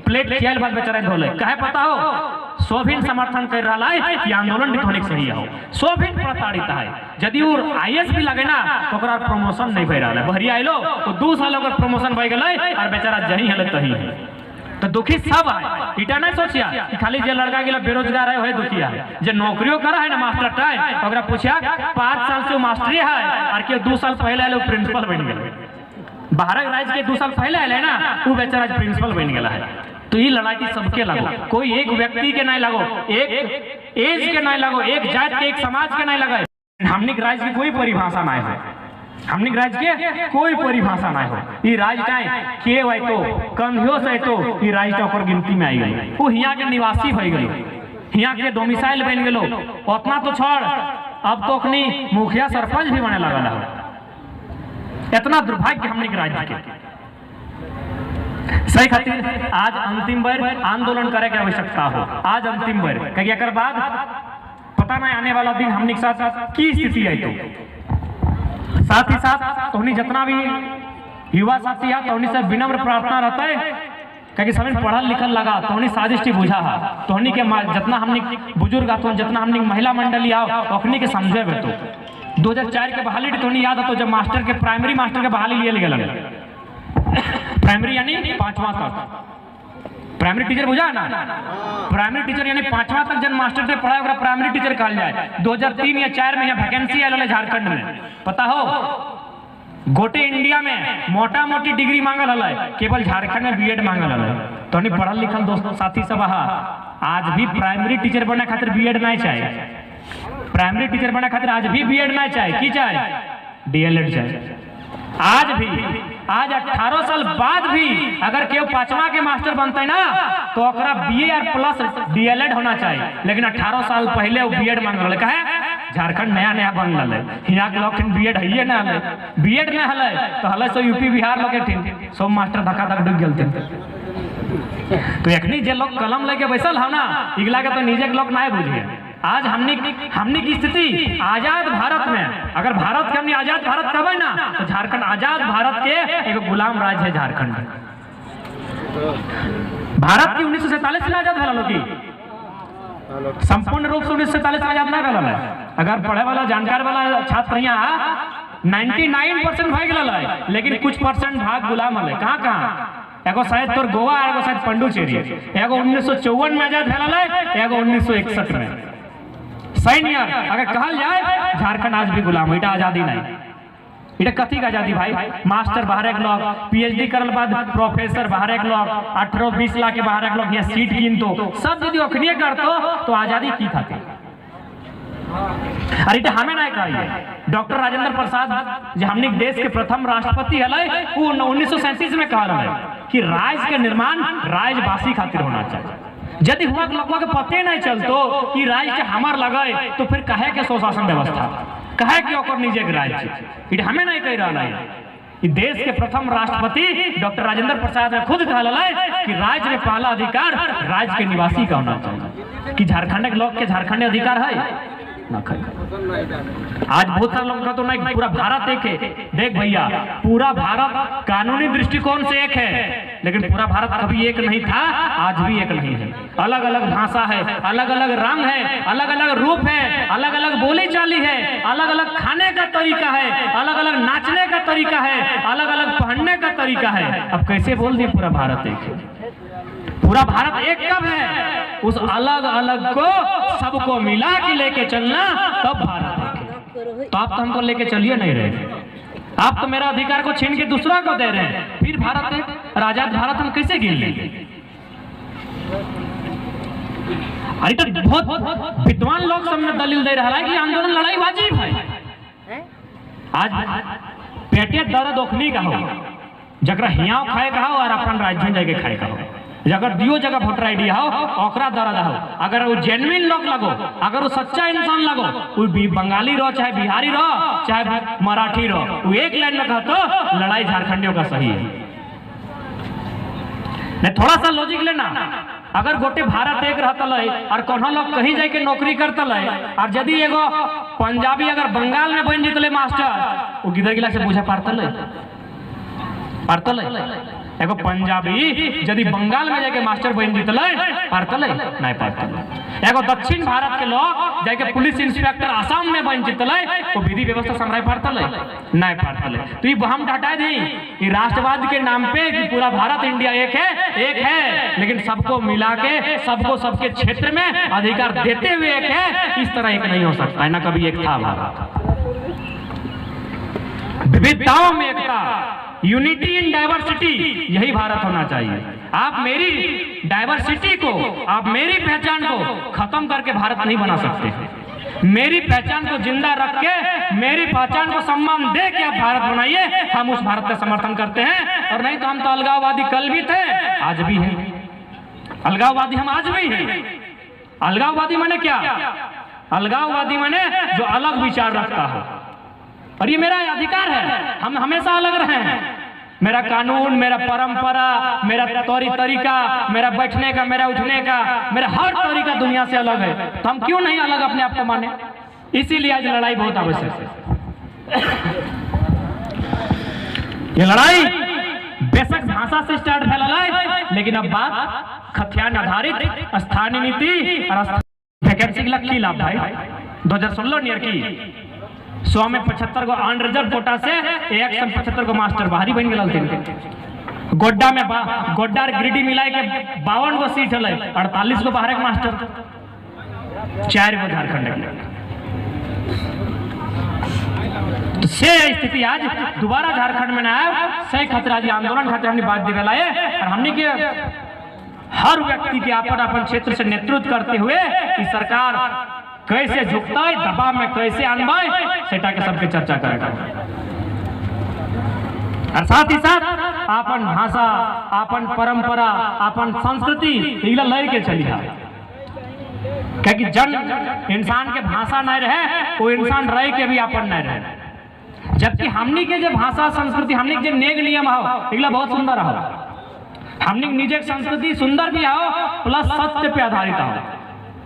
प्लेट खेल बाद बेचारा धोले। कहे पता हो सोभिन समर्थन कर रहा है कि आंदोलन निकोनिक सही हो, सोभिन प्रताड़ित है। यदि वो आईएएस भी लगे ना तो ओकरा प्रमोशन नहीं भई रहा है, बहरिया आइलो तो 2 साल ओकर प्रमोशन भई गेलै और बेचारा जही हले तही है। तो दुखी सब है, इटा नहीं सोचिया कि खाली जे लड़का गेला बेरोजगार है वही दुखिया है, जे नौकरियों करा है ना मास्टर टाइम ओकरा पूछिया 5 साल से वो मास्टरी है और के 2 साल पहले आइलो प्रिंसिपल बन गेलै, बाहर राज्य के 2 साल पहले आइले ना वो बेचारा प्रिंसिपल बन गेला है। तो ये लड़ाई सबके लगो, कोई एक व्यक्ति के नहीं लगो, एक एज के नहीं लगो, एक जात के एक समाज के नहीं लगे। हमनी के राज्य की कोई परिभाषा नहीं है, हमनी के राज्य के कोई परिभाषा नहीं हो। ये राज्य का के है तो कंधियो से तो ये राज्य ओकर गिनती में आई गई, वो हियां के निवासी हो गई, हियां के डोमिसाइल बन गेलो। उतना तो छोड़, अब तो अपनी मुखिया सरपंच भी बने लगल है। इतना दुर्भाग्य हमनी के राज्य के सही खातिर आज अंतिम बार आंदोलन करे के आवश्यकता हो, आज अंतिम बार कहिए कर बाद पता नहीं आने वाला दिन हमनी के साथ की स्थिति है। तो साथ ही साथ तोहनी जितना भी युवा साथी है तोहनी से विनम्र प्रार्थना रहता है कि सभी पढ़ल लिखल लगा, तोहनी साजिश बुझा है, तोहनी के जितना हमनी बुजुर्ग आतो, जितना हमनी महिला मंडली आओ ओखनी के समझे बेटो 2004 के बहाली तोहनी याद हो जब मास्टर के प्राइमरी मास्टर के बहाली लिए गेल, प्राइमरी यानी 5वां तक प्राइमरी टीचर बुझा ना, प्राइमरी टीचर यानी 5वां तक जब मास्टर से पढ़ाए ओकरा प्राइमरी टीचर कहल जाए। 2003 या 4 में यहाँ वैकेंसी आयल झारखंड में, पता हो गोटे इंडिया में मोटा मोटी डिग्री मांगल है, केवल झारखंड में बीएड मांगल है। तो पढ़ल लिखल दोस्तों साथी सब आज भी प्राइमरी टीचर बनने खातिर बीएड नहीं चाहे, प्राइमरी टीचर बनने खातिर आज भी बीएड नहीं चाहे, की चाहे डीएलएड चाहे। आज भी आज 18 साल बाद भी अगर केव 5वां के मास्टर बनते ना तो ओकरा बीए और प्लस डीएलएड होना चाहिए, लेकिन 18 साल पहले वो बीएड मांग रहे कहे झारखंड नया नया बन रहा है, यहाँ के लोग बीएड है ना हले, बीएड ना हले तो हले सो यूपी बिहार लोग के सब मास्टर धक्का धक डूब गए। तो एखनी जे लोग कलम लेके बैसल है ना इगला के तो निजे के लोग नहीं बुझिए। आज हमनी की स्थिति आजाद भारत में, अगर भारत के हमने आजाद भारत कहबे ना तो झारखंड आजाद भारत के एक गुलाम राज्य है झारखंड। भारत की 1947 में आजाद भेल की संपूर्ण रूप से 1947 में आजाद ना भेल है। अगर पढ़े वाला जानकार वाला छात्र यहाँ 99% भाग गया, लेकिन कुछ % भाग गुलाम है। कहाँ एगो शायद तोर गोवा, एगो शायद पंडुचेरी, एगो 1954 में आजाद भेल है, एगो 1961 में। सैन्य अगर कहल जाए झारखंड आज भी गुलाम, इटा आजादी नहीं, इटा कथी का आजादी भाई। मास्टर बाहर एक लोग, पीएचडी करल बाद प्रोफेसर बाहर एक लोग, 18-20 लाख के बाहर एक लोग यहाँ सीट गिन तो सब यदि अखनिए करतो तो आजादी की खातिर। अरे इटा हमें नहीं कही, डॉक्टर राजेंद्र प्रसाद जो हमने देश के प्रथम राष्ट्रपति है वो 1937 में कहा है कि राज्य के निर्माण राज्यवासी खातिर होना चाहिए। यदि हुआ लोगों के पते नहीं चलतो कि राज्य के हमार लगे तो फिर कहे के स्वशासन व्यवस्था, कहे के ओकर निजे के राज्य, इट हमें नहीं कह रहा है। देश के प्रथम राष्ट्रपति डॉक्टर राजेंद्र प्रसाद ने खुद कहा कि राज्य में पहला अधिकार राज्य के निवासी का होना चाहिए, कि झारखंड के लोग के झारखंड अधिकार है ना। आज बहुत सारे लोगों का तो नहीं, पूरा भारत एक है। देख भैया पूरा भारत कानूनी दृष्टिकोण से एक है, लेकिन पूरा भारत कभी एक नहीं था, आज भी एक नहीं है। अलग अलग भाषा है, अलग अलग रंग है, अलग अलग रूप है, अलग अलग बोली चाली है, अलग अलग खाने का तरीका है, अलग अलग नाचने का तरीका है, अलग अलग पहनने का तरीका है। अब कैसे बोल दिए पूरा भारत एक है? पूरा भारत एक कब है? उस अलग अलग को सबको मिला के लेके चलना तब भारत है। तो आप तो हमको लेके चलिए नहीं रहे, आप तो मेरा अधिकार को छीन के दूसरा को दे रहे हैं, फिर भारत है और आजाद भारत हम कैसे गिन लेंगे? अरे तो बहुत विद्वान लोग सबने दलील दे रहा है कि आंदोलन लड़ाई वाजिब है। आज पेटे दर्द ओखनी का हो, जगरा हियाव खाए का हो और अपन राज्य जगह खाए का हो, अगर दियो जगह वोटर आईडी हो ओकरा दर्द हो। अगर वो जेन्युइन लोग लगो, अगर वो सच्चा इंसान लगो, वो बंगाली रहो चाहे बिहारी रहो चाहे मराठी रहो, वो एक लाइन में कहतो लड़ाई झारखंडियों का सही है। नहीं थोड़ा सा लॉजिक लेना। अगर गोटे भारत एक रहता और कौन लोग कहीं जाके नौकरी करता और यदि एगो पंजाबी अगर बंगाल में बन जीतले मास्टर वो गिदर गिला से बुझे पारतल एगो पंजाबी यदि बंगाल में जाके मास्टर बन जीतल पारतल नहीं पारतल। एगो दक्षिण भारत के लोग जाके पुलिस इंस्पेक्टर आसाम में बन जीतल वो विधि व्यवस्था संभाल पारतल नहीं पारतल। तो ये हम हटा दी कि राष्ट्रवाद के नाम पे कि पूरा भारत इंडिया एक है लेकिन सबको मिला के सबको सबके क्षेत्र में अधिकार देते हुए एक है, इस तरह एक नहीं हो सकता है। ना कभी एक था भारत, विविधताओं में एकता, यूनिटी इन डाइवर्सिटी, यही भारत होना चाहिए। आप मेरी डाइवर्सिटी को, आप मेरी पहचान को खत्म करके भारत नहीं बना सकते। मेरी पहचान को जिंदा रख के, मेरी पहचान को सम्मान दे के आप भारत बनाइए, हम उस भारत का समर्थन करते हैं। और नहीं तो हम तो अलगाववादी कल भी थे, आज भी हैं। अलगाववादी हम आज भी हैं। अलगाववादी माने क्या? अलगाववादी माने जो अलग विचार रखता है, और ये मेरा अधिकार है, हम हमेशा अलग रहे हैं। मेरा कानून, मेरा परंपरा, मेरा तरीका, मेरा बैठने का, मेरा उठने का, मेरा हर तरीका दुनिया से अलग है। तो हम क्यों नहीं अलग अपने आप को माने? इसीलिए आज लड़ाई बहुत आवश्यक है। ये लड़ाई बेशक भाषा से स्टार्ट फैला, लेकिन अब बात खतियान आधारित स्थानीय नीति और वैकेंसी की लाभ भाई 2016 नियर की 100 में 75 को अनरिजर्व कोटा से 175 को मास्टर बाहरी बन गए। गोड्डा में गोड्डा और गिरिडीह मिलाए के 52 को सीट है, 48 को बाहर मास्टर, 4 को झारखंड के। तो से स्थिति आज दोबारा झारखंड में ना आया, सही खतरा जी आंदोलन खातिर हमने बात दिखला है। और हमने के हर व्यक्ति के अपन अपन क्षेत्र से नेतृत्व करते हुए कि सरकार कैसे झुकता है, दबाव में कैसे अनबाई, सेटा के सबके चर्चा करेगा। और साथ ही साथ अपन भाषा, अपन परंपरा, अपन संस्कृति इला लय के चली है। क्योंकि जन इंसान के भाषा नहीं रहे, वो इंसान रह के भी अपन नहीं रहे। जबकि हमनी के जो भाषा संस्कृति, हमनी के जो नेग नियम हो इला बहुत सुंदर हो। हमनी निजे संस्कृति सुंदर भी हो, प्लस सत्य पे आधारित हो।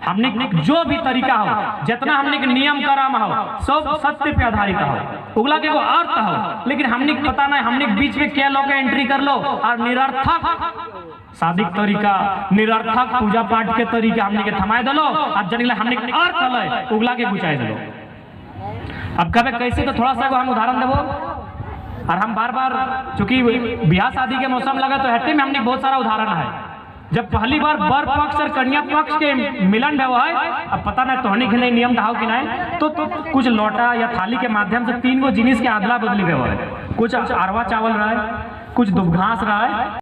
हमने जो भी तरीका हो, जितना हमने के नियम कराम हो, सब सत्य पे आधारित हो, उगला के वो अर्थ हो। लेकिन हमने पता नहीं, हमने बीच में क्या लोग एंट्री कर लो और निरर्थक शादी तरीका, निरर्थक पूजा पाठ के तरीका हमने के थमाए दलो, अब जनिला हमने अर्थ हले उगला के गुचाए दलो। अब कबे कैसे, तो थोड़ा सा हम उदाहरण देवो। और हम बार बार चूंकि ब्याह शादी के मौसम लगा तो हट्टे में हमने बहुत सारा उदाहरण है। जब पहली बार वर पक्ष और कन्या पक्ष के मिलन हुआ है, अब पता नहीं तोहनी के नियम था कि नहीं, तो कुछ लोटा या थाली के माध्यम से 3 गो जिनिस के अदला बदली हुआ है। कुछ अरवा चावल रहा है, कुछ दुब घास रहा है,